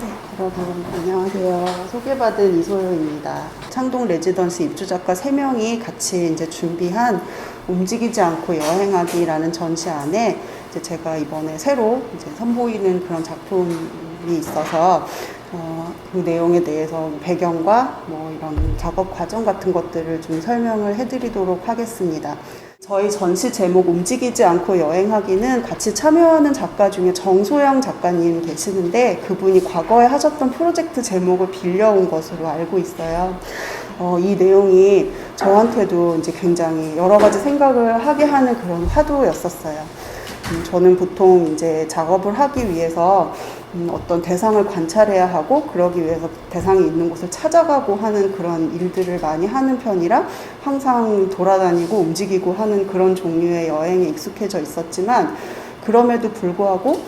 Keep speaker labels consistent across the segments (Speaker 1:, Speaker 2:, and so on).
Speaker 1: 여러분 안녕하세요. 소개받은 이소영입니다. 창동 레지던시 입주작가 3명이 같이 이제 준비한 움직이지 않고 여행하기라는 전시 안에 이제 제가 이번에 새로 이제 선보이는 그런 작품이 있어서 그 내용에 대해서 배경과 뭐 이런 작업 과정 같은 것들을 좀 설명을 해드리도록 하겠습니다. 저희 전시 제목 움직이지 않고 여행하기는 같이 참여하는 작가 중에 정소영 작가님 계시는데 그분이 과거에 하셨던 프로젝트 제목을 빌려온 것으로 알고 있어요. 이 내용이 저한테도 이제 굉장히 여러 가지 생각을 하게 하는 그런 화두였었어요. 저는 보통 이제 작업을 하기 위해서 어떤 대상을 관찰해야 하고 그러기 위해서 대상이 있는 곳을 찾아가고 하는 그런 일들을 많이 하는 편이라 항상 돌아다니고 움직이고 하는 그런 종류의 여행에 익숙해져 있었지만 그럼에도 불구하고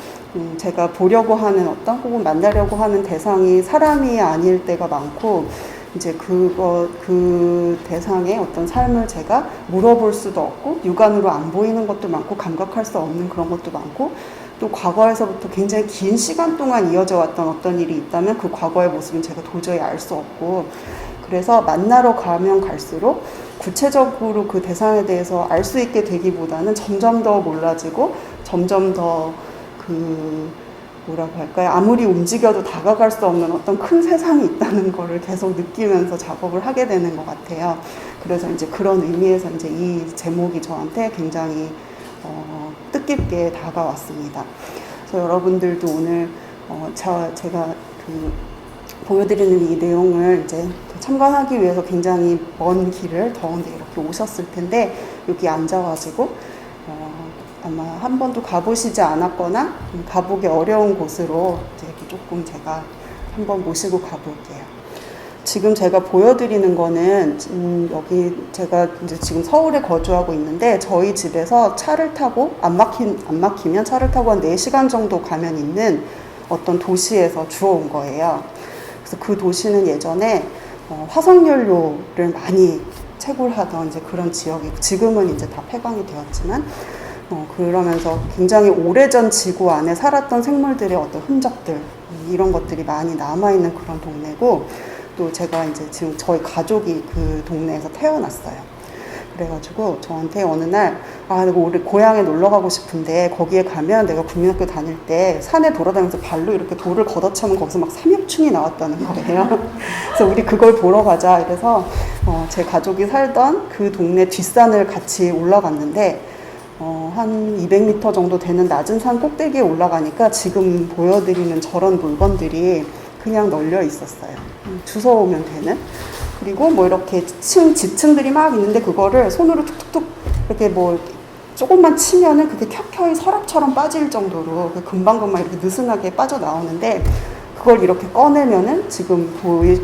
Speaker 1: 제가 보려고 하는 어떤 혹은 만나려고 하는 대상이 사람이 아닐 때가 많고 이제 그 대상의 어떤 삶을 제가 물어볼 수도 없고 육안으로 안 보이는 것도 많고 감각할 수 없는 그런 것도 많고 또 과거에서부터 굉장히 긴 시간 동안 이어져 왔던 어떤 일이 있다면 그 과거의 모습은 제가 도저히 알 수 없고 그래서 만나러 가면 갈수록 구체적으로 그 대상에 대해서 알 수 있게 되기보다는 점점 더 몰라지고 점점 더 뭐라고 할까요? 아무리 움직여도 다가갈 수 없는 어떤 큰 세상이 있다는 거를 계속 느끼면서 작업을 하게 되는 것 같아요. 그래서 이제 그런 의미에서 이제 이 제목이 저한테 굉장히 뜻깊게 다가왔습니다. 그래서 여러분들도 오늘 제가 보여드리는 이 내용을 이제 참관하기 위해서 굉장히 먼 길을 더운데 이렇게 오셨을 텐데 여기 앉아가지고 아마 한 번도 가보시지 않았거나 가보기 어려운 곳으로 이제 조금 제가 한번 모시고 가볼게요. 지금 제가 보여드리는 거는 여기 제가 이제 지금 서울에 거주하고 있는데 저희 집에서 차를 타고 안 막히면 차를 타고 한 4시간 정도 가면 있는 어떤 도시에서 주워온 거예요. 그래서 그 도시는 예전에 화석연료를 많이 채굴하던 이제 그런 지역이고 지금은 이제 다 폐광이 되었지만 그러면서 굉장히 오래전 지구 안에 살았던 생물들의 어떤 흔적들 이런 것들이 많이 남아있는 그런 동네고 또 제가 이제 지금 저희 가족이 그 동네에서 태어났어요. 그래가지고 저한테 어느 날 내가 우리 고향에 놀러 가고 싶은데 거기에 가면 내가 국민학교 다닐 때 산에 돌아다니면서 발로 이렇게 돌을 걷어차면 거기서 막 삼엽충이 나왔다는 거예요. 그래서 우리 그걸 보러 가자 이래서 제 가족이 살던 그 동네 뒷산을 같이 올라갔는데 한 200m 정도 되는 낮은 산 꼭대기에 올라가니까 지금 보여드리는 저런 물건들이 그냥 널려 있었어요. 주워오면 되는. 그리고 뭐 이렇게 지층들이 막 있는데 그거를 손으로 툭툭툭 이렇게 뭐 조금만 치면은 그게 켜켜이 서랍처럼 빠질 정도로 금방금방 이렇게 느슨하게 빠져나오는데 그걸 이렇게 꺼내면은 지금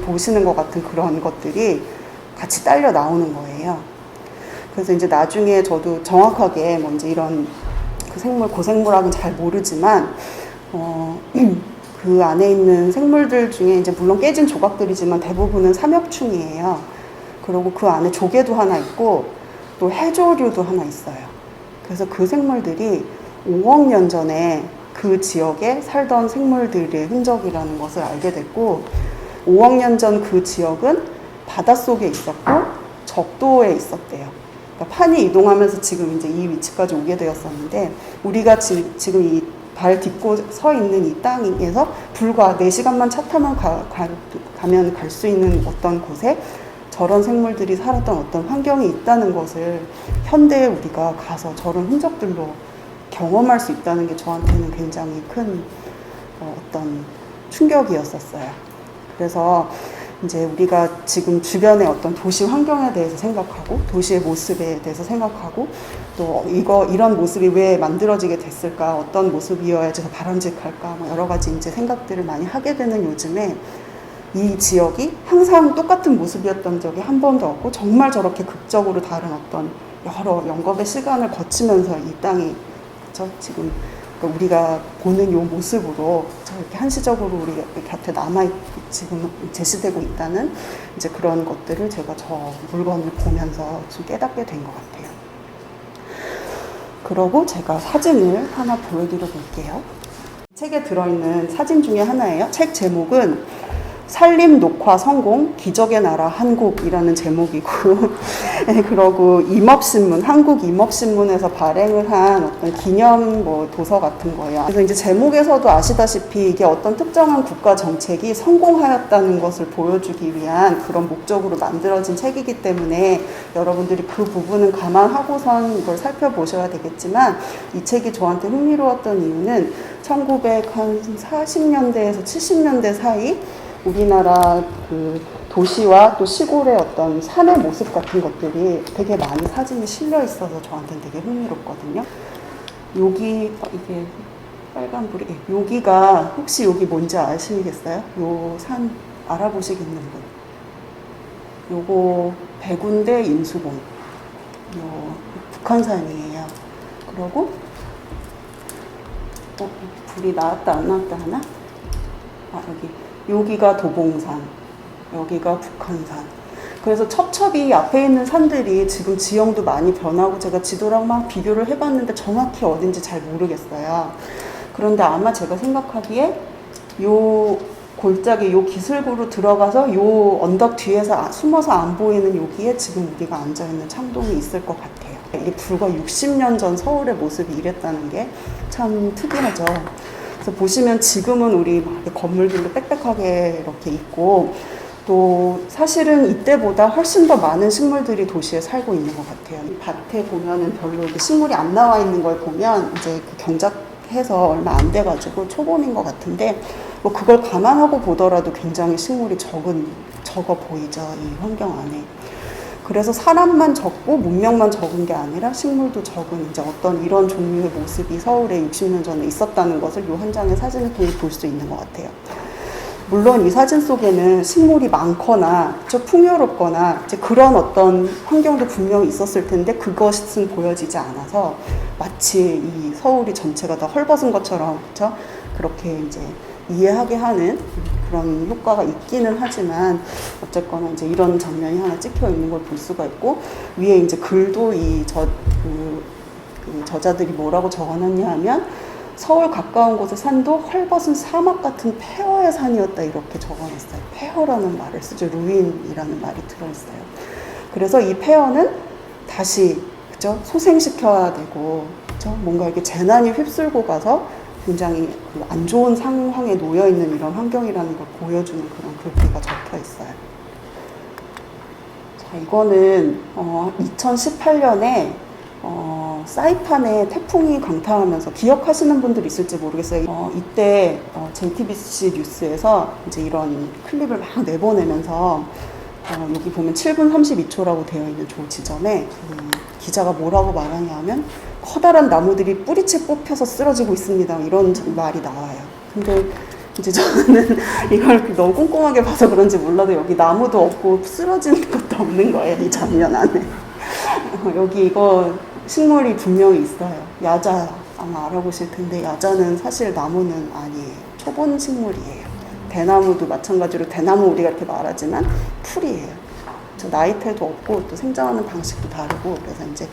Speaker 1: 보시는 것 같은 그런 것들이 같이 딸려 나오는 거예요. 그래서 이제 나중에 저도 정확하게 뭐 이제 이런 고생물학은 잘 모르지만, 그 안에 있는 생물들 중에 이제 물론 깨진 조각들이지만 대부분은 삼엽충이에요. 그리고 그 안에 조개도 하나 있고 또 해조류도 하나 있어요. 그래서 그 생물들이 5억 년 전에 그 지역에 살던 생물들의 흔적이라는 것을 알게 됐고 5억 년 전 그 지역은 바닷속에 있었고 적도에 있었대요. 그러니까 판이 이동하면서 지금 이제 이 위치까지 오게 되었었는데 우리가 지금 이 발 딛고 서 있는 이 땅에서 불과 4시간만 차 타면 가면 갈 수 있는 어떤 곳에 저런 생물들이 살았던 어떤 환경이 있다는 것을 현대에 우리가 가서 저런 흔적들로 경험할 수 있다는 게 저한테는 굉장히 큰 어떤 충격이었었어요. 그래서 이제 우리가 지금 주변의 어떤 도시 환경에 대해서 생각하고 도시의 모습에 대해서 생각하고 또 이런 모습이 왜 만들어지게 됐을까 어떤 모습이어야지 더 바람직할까 뭐 여러 가지 이제 생각들을 많이 하게 되는 요즘에 이 지역이 항상 똑같은 모습이었던 적이 한 번도 없고 정말 저렇게 극적으로 다른 어떤 여러 영겁의 시간을 거치면서 이 땅이 지금 우리가 보는 이 모습으로 이렇게 한시적으로 우리 곁에 지금 제시되고 있다는 이제 그런 것들을 제가 저 물건을 보면서 좀 깨닫게 된 것 같아요. 그러고 제가 사진을 하나 보여드려 볼게요. 책에 들어있는 사진 중에 하나예요. 책 제목은 산림 녹화 성공 기적의 나라 한국이라는 제목이고 그러고 임업신문 한국 임업신문에서 발행을 한 어떤 기념 도서 같은 거예요. 그래서 이제 제목에서도 아시다시피 이게 어떤 특정한 국가 정책이 성공하였다는 것을 보여주기 위한 그런 목적으로 만들어진 책이기 때문에 여러분들이 그 부분은 감안하고선 이걸 살펴보셔야 되겠지만, 이 책이 저한테 흥미로웠던 이유는 1940년대에서 70년대 사이 우리나라 그 도시와 또 시골의 어떤 삶의 모습 같은 것들이 되게 많이 사진이 실려 있어서 저한테는 되게 흥미롭거든요. 여기 이게 빨간불이, 여기가 혹시 여기 뭔지 아시겠어요? 요 산 알아보시겠는 분? 요거 백운대 인수봉, 요 북한산이에요. 그러고 불이 나왔다 안 나왔다 하나? 여기가 도봉산, 여기가 북한산. 그래서 첩첩이 앞에 있는 산들이 지금 지형도 많이 변하고, 제가 지도랑 막 비교를 해봤는데 정확히 어딘지 잘 모르겠어요. 그런데 아마 제가 생각하기에 요 골짜기 요 기슭으로 들어가서 요 언덕 뒤에서 숨어서 안 보이는 여기에 지금 우리가 앉아있는 창동이 있을 것 같아요. 이게 불과 60년 전 서울의 모습이 이랬다는 게 참 특이하죠. 그래서 보시면 지금은 우리 건물들도 빽빽하게 이렇게 있고, 또 사실은 이때보다 훨씬 더 많은 식물들이 도시에 살고 있는 것 같아요. 이 밭에 보면은 별로 식물이 안 나와 있는 걸 보면 이제 그 경작해서 얼마 안 돼가지고 초봄인 것 같은데, 그걸 감안하고 보더라도 굉장히 식물이 적어 보이죠, 이 환경 안에. 그래서 사람만 적고 문명만 적은 게 아니라 식물도 적은 이제 어떤 이런 종류의 모습이 서울에 60년 전에 있었다는 것을 이 한 장의 사진을 통해 볼 수 있는 것 같아요. 물론 이 사진 속에는 식물이 많거나 풍요롭거나 이제 그런 어떤 환경도 분명히 있었을 텐데, 그것은 보여지지 않아서 마치 이 서울이 전체가 다 헐벗은 것처럼, 그렇죠? 그렇게 이제 이해하게 하는 그런 효과가 있기는 하지만, 어쨌거나 이제 이런 장면이 하나 찍혀 있는 걸 볼 수가 있고, 위에 이제 글도 그 저자들이 뭐라고 적어놨냐 하면, 서울 가까운 곳의 산도 헐벗은 사막 같은 폐허의 산이었다, 이렇게 적어놨어요. 폐허라는 말을 쓰죠. 루인이라는 말이 들어있어요. 그래서 이 폐허는 다시, 그죠? 소생시켜야 되고, 그죠? 뭔가 이렇게 재난이 휩쓸고 가서 굉장히 안 좋은 상황에 놓여 있는 이런 환경이라는 걸 보여주는 그런 글귀가 적혀 있어요. 자, 이거는 2018년에 사이판에 태풍이 강타하면서 기억하시는 분들 있을지 모르겠어요. 이때 JTBC 뉴스에서 이제 이런 클립을 막 내보내면서 여기 보면 7분 32초라고 되어 있는 저 지점에 기자가 뭐라고 말하냐 하면, 커다란 나무들이 뿌리채 뽑혀서 쓰러지고 있습니다, 이런 말이 나와요. 근데 이제 저는 이걸 너무 꼼꼼하게 봐서 그런지 몰라도 여기 나무도 없고 쓰러지는 것도 없는 거예요, 이 장면 안에. 여기 이거 식물이 분명히 있어요. 야자 아마 알아보실 텐데, 야자는 사실 나무는 아니에요. 초본 식물이에요. 대나무도 마찬가지로, 대나무 우리가 이렇게 말하지만 풀이에요. 나이테도 없고 또 생장하는 방식도 다르고, 그래서 이제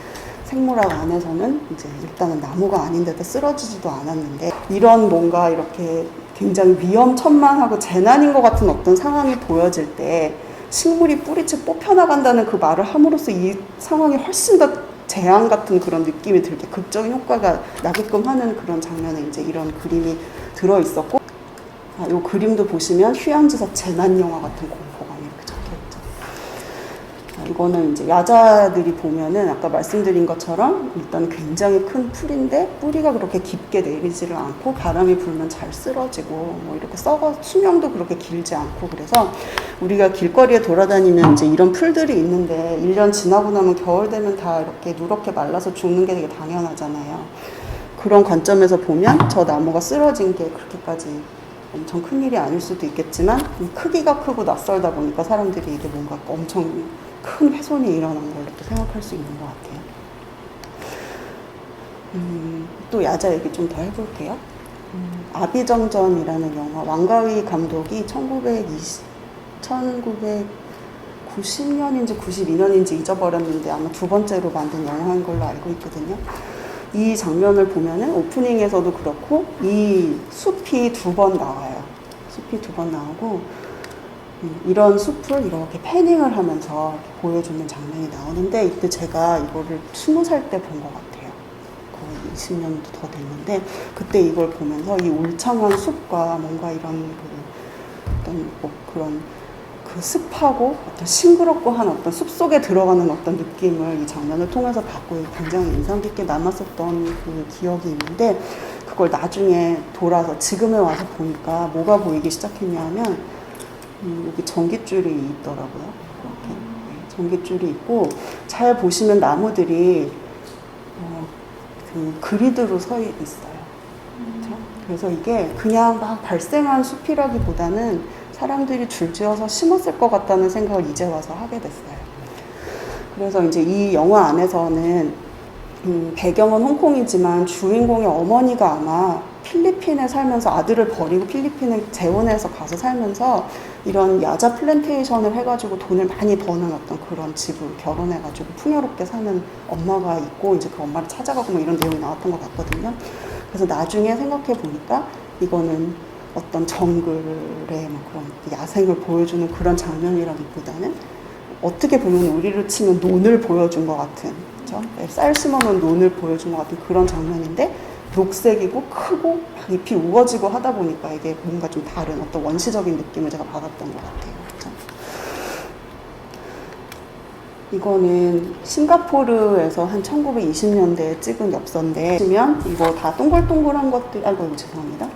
Speaker 1: 생물학 안에서는 이제 일단은 나무가 아닌데도 쓰러지지도 않았는데, 이런 뭔가 이렇게 굉장히 위험천만하고 재난인 것 같은 어떤 상황이 보여질 때 식물이 뿌리채 뽑혀나간다는 그 말을 함으로써 이 상황이 훨씬 더 재앙 같은 그런 느낌이 들게, 극적인 효과가 나게끔 하는 그런 장면에 이제 이런 그림이 들어있었고, 이 그림도 보시면 휴양지석 재난영화 같은 공포감이 이렇게 적혀있죠. 이거는 이제 야자들이 보면은 아까 말씀드린 것처럼 일단 굉장히 큰 풀인데 뿌리가 그렇게 깊게 내리지를 않고 바람이 불면 잘 쓰러지고 이렇게 수명도 그렇게 길지 않고, 그래서 우리가 길거리에 돌아다니면 이제 이런 풀들이 있는데 1년 지나고 나면 겨울 되면 다 이렇게 누렇게 말라서 죽는 게 되게 당연하잖아요. 그런 관점에서 보면 저 나무가 쓰러진 게 그렇게까지 엄청 큰 일이 아닐 수도 있겠지만, 크기가 크고 낯설다 보니까 사람들이 이게 뭔가 엄청 큰 훼손이 일어난 걸로 또 생각할 수 있는 것 같아요. 또 야자 얘기 좀 더 해볼게요. 아비정전이라는 영화, 왕가위 감독이 1990년인지 92년인지 잊어버렸는데 아마 두 번째로 만든 영화인 걸로 알고 있거든요. 이 장면을 보면은 오프닝에서도 그렇고 이 숲이 2번 나와요. 숲이 2번 나오고 이런 숲을 이렇게 패닝을 하면서 이렇게 보여주는 장면이 나오는데 이때 제가 이거를 20살 때 본 것 같아요. 거의 20년도 더 됐는데 그때 이걸 보면서 이 울창한 숲과 뭔가 이런 어떤 뭐 그런 그 습하고 어떤 싱그럽고 한 어떤 숲 속에 들어가는 어떤 느낌을 이 장면을 통해서 받고 굉장히 인상 깊게 남았었던 그 기억이 있는데 그걸 나중에 돌아서 지금에 와서 보니까 뭐가 보이기 시작했냐면 여기 전깃줄이 있더라고요. 이렇게 전깃줄이 있고 잘 보시면 나무들이 그 그리드로 서 있어요. 그렇죠? 그래서 이게 그냥 막 발생한 숲이라기보다는 사람들이 줄지어서 심었을 것 같다는 생각을 이제 와서 하게 됐어요. 그래서 이제 이 영화 안에서는 배경은 홍콩이지만 주인공의 어머니가 아마 필리핀에 살면서 아들을 버리고 필리핀에 재혼해서 가서 살면서 이런 야자 플랜테이션을 해가지고 돈을 많이 버는 어떤 그런 집을 결혼해가지고 풍요롭게 사는 엄마가 있고 이제 그 엄마를 찾아가고 뭐 이런 내용이 나왔던 것 같거든요. 그래서 나중에 생각해 보니까 이거는 어떤 정글의 뭐 그런 야생을 보여주는 그런 장면이라기보다는 어떻게 보면 우리로 치면 논을 보여준 것 같은, 그렇죠? 쌀 심어놓은 논을 보여준 것 같은 그런 장면인데 녹색이고 크고 막 잎이 우거지고 하다 보니까 이게 뭔가 좀 다른 어떤 원시적인 느낌을 제가 받았던 것 같아요. 그렇죠? 이거는 싱가포르에서 한 1920년대에 찍은 엽서인데 보시면 이거 다 동글동글한 것들, 아이고 죄송합니다.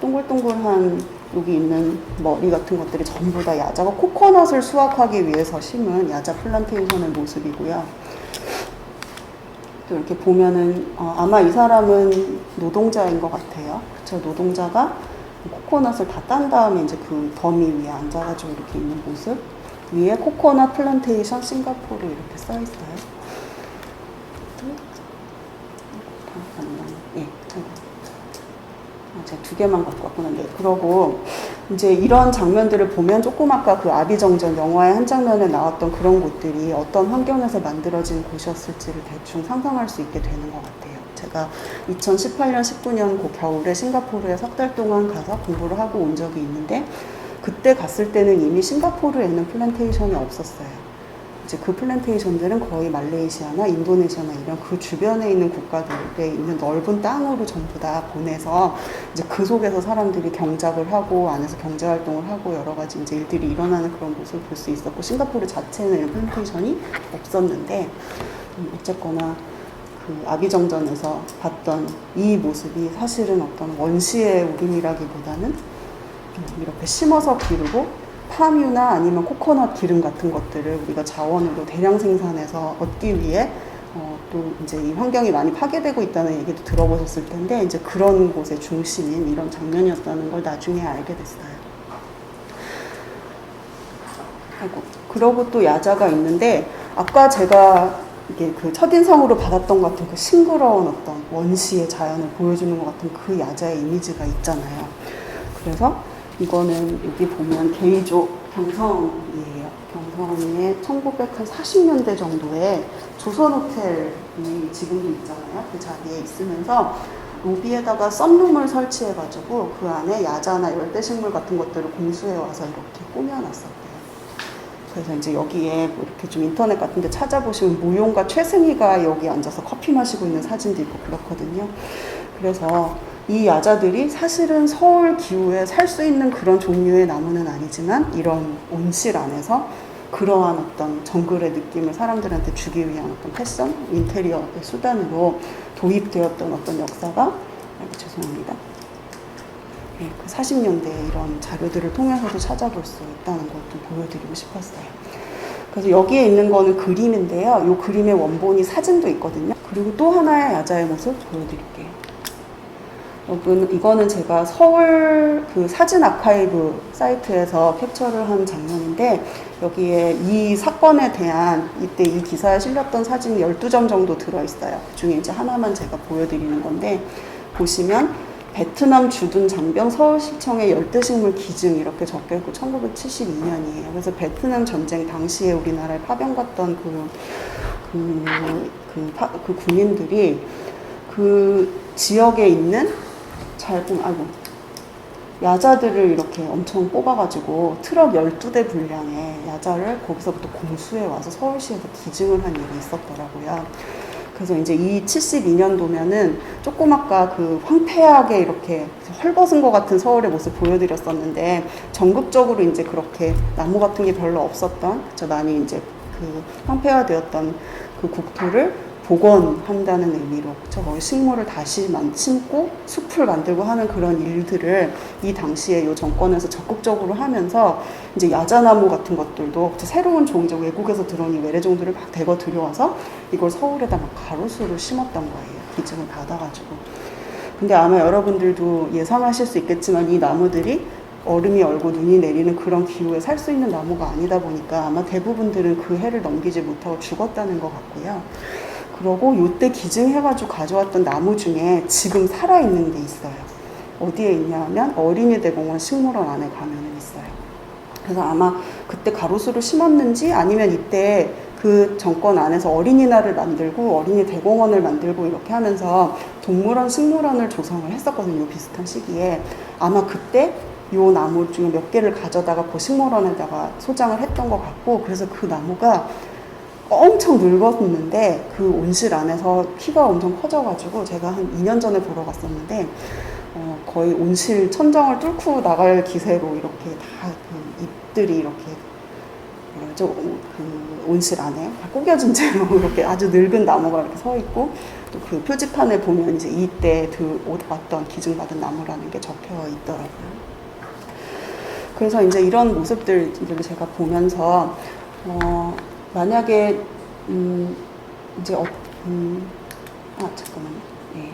Speaker 1: 동글동글한 여기 있는 머리 같은 것들이 전부 다 야자가 코코넛을 수확하기 위해서 심은 야자 플란테이션의 모습이고요. 또 이렇게 보면은 아마 이 사람은 노동자인 것 같아요. 저 노동자가 코코넛을 다 딴 다음에 이제 그 더미 위에 앉아가지고 이렇게 있는 모습. 위에 코코넛 플란테이션 싱가포르 이렇게 써 있어요. 예, 제가 2개만 갖고 왔구나. 네. 그러고 이제 이런 장면들을 보면 조금 아까 그 아비정전 영화의 한 장면에 나왔던 그런 곳들이 어떤 환경에서 만들어진 곳이었을지를 대충 상상할 수 있게 되는 것 같아요. 제가 2018년, 19년 그 겨울에 싱가포르에 3달 동안 가서 공부를 하고 온 적이 있는데 그때 갔을 때는 이미 싱가포르에는 플랜테이션이 없었어요. 이제 그 플랜테이션들은 거의 말레이시아나 인도네시아나 이런 그 주변에 있는 국가들에 있는 넓은 땅으로 전부 다 보내서 이제 그 속에서 사람들이 경작을 하고 안에서 경제 활동을 하고 여러 가지 이제 일들이 일어나는 그런 모습을 볼 수 있었고 싱가포르 자체는 이런 플랜테이션이 없었는데 어쨌거나 그 아비정전에서 봤던 이 모습이 사실은 어떤 원시의 우림이라기보다는 이렇게 심어서 기르고 파뮤나 아니면 코코넛 기름 같은 것들을 우리가 자원으로 대량 생산해서 얻기 위해 또 이제 이 환경이 많이 파괴되고 있다는 얘기도 들어보셨을 텐데 이제 그런 곳의 중심인 이런 장면이었다는 걸 나중에 알게 됐어요. 아이고, 그러고 또 야자가 있는데 아까 제가 이게 그 첫인상으로 받았던 것 같은 그 싱그러운 어떤 원시의 자연을 보여주는 것 같은 그 야자의 이미지가 있잖아요. 그래서 이거는 여기 보면 게이조 경성이에요. 경성의 1940년대 정도에 조선호텔이 지금도 있잖아요. 그 자리에 있으면서 로비에다가 썬룸을 설치해가지고 그 안에 야자나 열대식물 같은 것들을 공수해와서 이렇게 꾸며놨었대요. 그래서 이제 여기에 뭐 이렇게 좀 인터넷 같은 데 찾아보시면 모용가 최승희가 여기 앉아서 커피 마시고 있는 사진도 있고 그렇거든요. 그래서 이 야자들이 사실은 서울 기후에 살 수 있는 그런 종류의 나무는 아니지만 이런 온실 안에서 그러한 어떤 정글의 느낌을 사람들한테 주기 위한 어떤 패션, 인테리어의 수단으로 도입되었던 어떤 역사가 죄송합니다. 네, 그 40년대에 이런 자료들을 통해서도 찾아볼 수 있다는 걸 좀 보여드리고 싶었어요. 그래서 여기에 있는 거는 그림인데요. 이 그림의 원본이 사진도 있거든요. 그리고 또 하나의 야자의 모습 보여드릴게요. 이거는 제가 서울 그 사진 아카이브 사이트에서 캡처를 한 장면인데 여기에 이 사건에 대한 이때 이 기사에 실렸던 사진 12점 정도 들어있어요. 그 중에 이제 하나만 제가 보여드리는 건데 보시면 베트남 주둔 장병 서울시청의 열대식물 기증 이렇게 적혀있고 1972년이에요. 그래서 베트남 전쟁 당시에 우리나라에 파병 갔던 그 군인들이 그 지역에 있는 야자들을 이렇게 엄청 뽑아가지고 트럭 12대 분량의 야자를 거기서부터 공수해 와서 서울시에서 기증을 한 일이 있었더라고요. 그래서 이제 이 72년도면은 조금 아까 그 황폐하게 이렇게 헐벗은 것 같은 서울의 모습 보여드렸었는데, 전국적으로 이제 그렇게 나무 같은 게 별로 없었던, 많이 이제 그 황폐화되었던 그 국토를 복원한다는 의미로, 거기 식물을 다시 심고 숲을 만들고 하는 그런 일들을 이 당시에 이 정권에서 적극적으로 하면서 이제 야자나무 같은 것들도 새로운 종이죠. 외국에서 들어온 이 외래종들을 막 대거 들여와서 이걸 서울에다 막 가로수로 심었던 거예요. 기증을 받아가지고. 근데 아마 여러분들도 예상하실 수 있겠지만 이 나무들이 얼음이 얼고 눈이 내리는 그런 기후에 살 수 있는 나무가 아니다 보니까 아마 대부분들은 그 해를 넘기지 못하고 죽었다는 것 같고요. 그러고 요때 기증해가지고 가져왔던 나무 중에 지금 살아있는 게 있어요. 어디에 있냐면 어린이대공원 식물원 안에 가면은 있어요. 그래서 아마 그때 가로수를 심었는지 아니면 이때 그 정권 안에서 어린이날을 만들고 어린이대공원을 만들고 이렇게 하면서 동물원, 식물원을 조성을 했었거든요. 비슷한 시기에. 아마 그때 요 나무 중에 몇 개를 가져다가 그 식물원에다가 소장을 했던 것 같고, 그래서 그 나무가 엄청 늙었는데 그 온실 안에서 키가 엄청 커져가지고 제가 한 2년 전에 보러 갔었는데 거의 온실 천정을 뚫고 나갈 기세로 이렇게 다 그 잎들이 이렇게 그 온실 안에 다 구겨진 채로 이렇게 아주 늙은 나무가 이렇게 서 있고, 또 그 표지판에 보면 이제 이때 왔던 기증받은 나무라는 게 적혀 있더라고요. 그래서 이제 이런 모습들을 제가 보면서 만약에 잠깐만요. 네.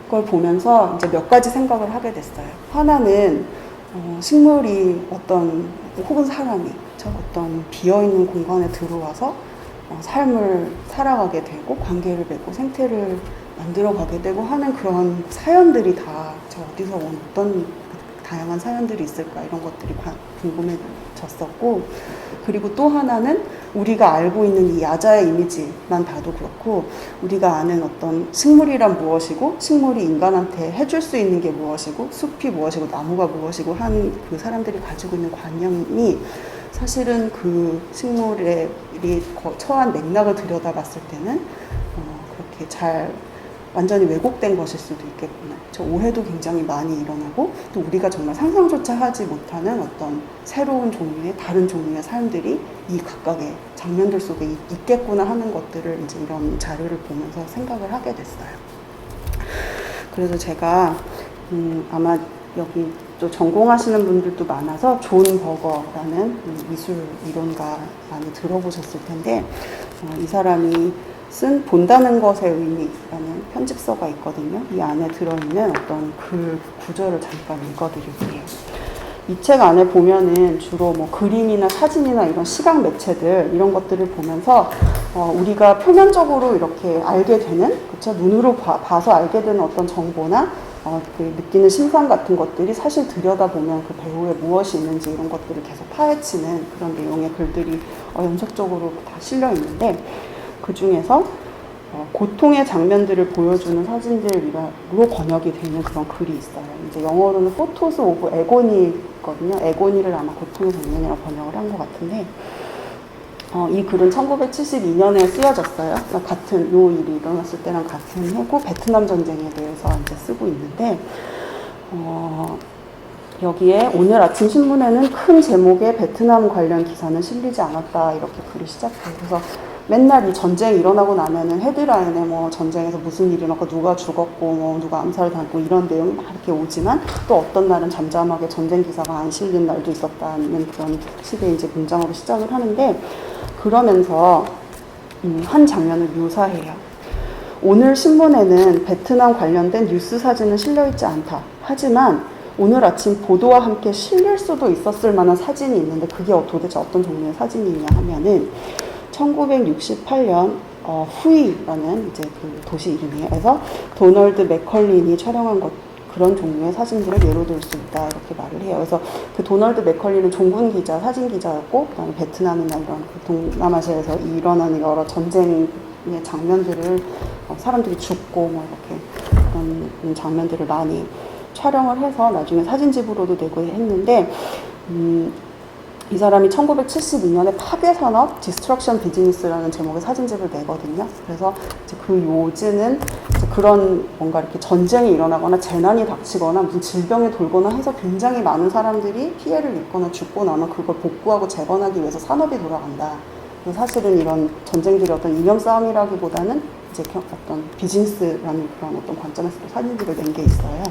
Speaker 1: 그걸 보면서 이제 몇 가지 생각을 하게 됐어요. 하나는 식물이 혹은 사람이 어떤 비어있는 공간에 들어와서 삶을 살아가게 되고 관계를 맺고 생태를 만들어가게 되고 하는 그런 사연들이 다 어디서 온 어떤 다양한 사연들이 있을까, 이런 것들이 궁금해졌었고, 그리고 또 하나는 우리가 알고 있는 이 야자의 이미지만 봐도 그렇고, 우리가 아는 어떤 식물이란 무엇이고 식물이 인간한테 해줄 수 있는 게 무엇이고 숲이 무엇이고 나무가 무엇이고 한 그 사람들이 가지고 있는 관념이 사실은 그 식물이 처한 맥락을 들여다봤을 때는 그렇게 잘 완전히 왜곡된 것일 수도 있겠구나. 저 오해도 굉장히 많이 일어나고, 또 우리가 정말 상상조차 하지 못하는 어떤 새로운 종류의, 다른 종류의 삶들이 이 각각의 장면들 속에 있겠구나 하는 것들을 이제 이런 자료를 보면서 생각을 하게 됐어요. 그래서 제가 아마 여기 또 전공하시는 분들도 많아서 존 버거라는 미술 이론가 많이 들어보셨을 텐데, 이 사람이 쓴 본다는 것의 의미라는 편집서가 있거든요. 이 안에 들어있는 어떤 글 구절을 잠깐 읽어드릴게요. 이 책 안에 보면은 주로 뭐 그림이나 사진이나 이런 시각 매체들, 이런 것들을 보면서 우리가 표면적으로 이렇게 알게 되는, 그렇죠? 눈으로 봐서 알게 되는 어떤 정보나 그 느끼는 심상 같은 것들이 사실 들여다보면 그 배우에 무엇이 있는지 이런 것들을 계속 파헤치는 그런 내용의 글들이 연속적으로 다 실려 있는데, 그 중에서 고통의 장면들을 보여주는 사진들로 번역이 되는 그런 글이 있어요. 이제 영어로는 Photos of Agony거든요. 에고니를 아마 고통의 장면이라고 번역을 한 것 같은데, 이 글은 1972년에 쓰여졌어요. 같은 요 일이 일어났을 때랑 같은 해고 베트남 전쟁에 대해서 이제 쓰고 있는데, 여기에 오늘 아침 신문에는 큰 제목의 베트남 관련 기사는 실리지 않았다, 이렇게 글이 시작해요. 그래서 맨날 이 전쟁이 일어나고 나면은 헤드라인에 뭐 전쟁에서 무슨 일이 일어났고 누가 죽었고 뭐 누가 암살당했고 이런 내용이 막 이렇게 오지만, 또 어떤 날은 잠잠하게 전쟁 기사가 안 실린 날도 있었다는 그런 식의 이제 문장으로 시작을 하는데, 그러면서 한 장면을 묘사해요. 오늘 신문에는 베트남 관련된 뉴스 사진은 실려있지 않다. 하지만 오늘 아침 보도와 함께 실릴 수도 있었을 만한 사진이 있는데, 그게 도대체 어떤 종류의 사진이냐 하면은 1968년 후이라는 이제 그 도시 이름이에요. 그래서 도널드 맥컬린이 촬영한 그런 종류의 사진들을 예로 들 수 있다, 이렇게 말을 해요. 그래서 그 도널드 맥컬린은 종군 기자, 사진 기자였고, 그다음에 베트남이나 이런 동남아시아에서 일어나는 여러 전쟁 장면들을 사람들이 죽고 뭐 이렇게 그런 장면들을 많이 촬영을 해서 나중에 사진집으로도 내고 했는데 이 사람이 1972년에 파괴산업 디스트럭션 비즈니스라는 제목의 사진집을 내거든요. 그래서 이제 그 요즈는 이제 그런 뭔가 이렇게 전쟁이 일어나거나 재난이 닥치거나 무슨 질병이 돌거나 해서 굉장히 많은 사람들이 피해를 입거나 죽고 나면 그걸 복구하고 재건하기 위해서 산업이 돌아간다. 사실은 이런 전쟁들이 어떤 이념 싸움이라기보다는 이제 어떤 비즈니스라는 그런 어떤 관점에서 사진집을 낸 게 있어요.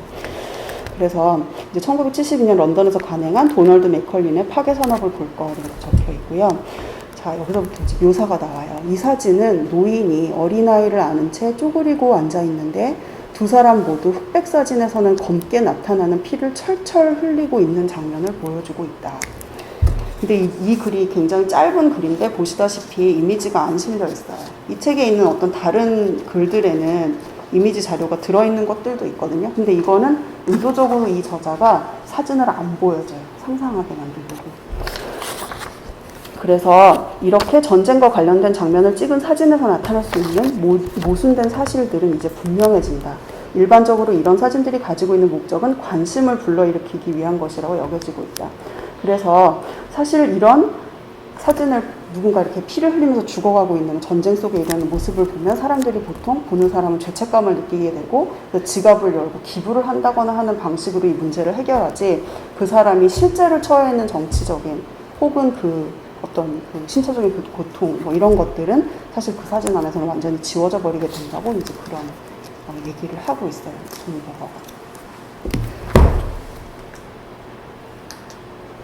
Speaker 1: 그래서 이제 1972년 런던에서 간행한 도널드 맥컬린의 파괴산업을 볼 거라고 적혀 있고요. 자, 여기서부터 이제 묘사가 나와요. 이 사진은 노인이 어린아이를 안은 채 쪼그리고 앉아 있는데 두 사람 모두 흑백 사진에서는 검게 나타나는 피를 철철 흘리고 있는 장면을 보여주고 있다. 근데 이 글이 굉장히 짧은 글인데 보시다시피 이미지가 안 실려 있어요. 이 책에 있는 어떤 다른 글들에는 이미지 자료가 들어있는 것들도 있거든요. 근데 이거는 의도적으로 이 저자가 사진을 안 보여줘요. 상상하게 만들려고. 그래서 이렇게 전쟁과 관련된 장면을 찍은 사진에서 나타날 수 있는 모순된 사실들은 이제 분명해진다. 일반적으로 이런 사진들이 가지고 있는 목적은 관심을 불러일으키기 위한 것이라고 여겨지고 있다. 그래서 사실 이런 사진을 누군가 이렇게 피를 흘리면서 죽어가고 있는 전쟁 속에 이런 모습을 보면 사람들이 보통 보는 사람은 죄책감을 느끼게 되고 지갑을 열고 기부를 한다거나 하는 방식으로 이 문제를 해결하지 그 사람이 실제로 처해 있는 정치적인 혹은 그 어떤 그 신체적인 그 고통 뭐 이런 것들은 사실 그 사진 안에서는 완전히 지워져 버리게 된다고 이제 그런 얘기를 하고 있어요.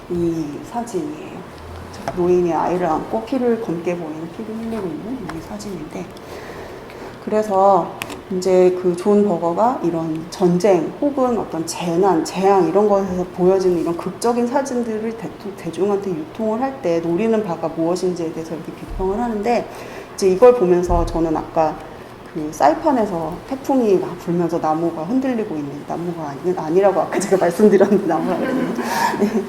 Speaker 1: 이 사진이에요. 노인이 아이를 안고 피를 검게 보이는 피를 흘리고 있는 이 사진인데 그래서 이제 그 존 버거가 이런 전쟁 혹은 어떤 재난, 재앙 이런 것에서 보여지는 이런 극적인 사진들을 대중한테 유통을 할 때 노리는 바가 무엇인지에 대해서 이렇게 비평을 하는데 이제 이걸 보면서 저는 아까 그 사이판에서 태풍이 막 불면서 나무가 흔들리고 있는 나무가 아니라고 아까 제가 말씀드렸는데 나무가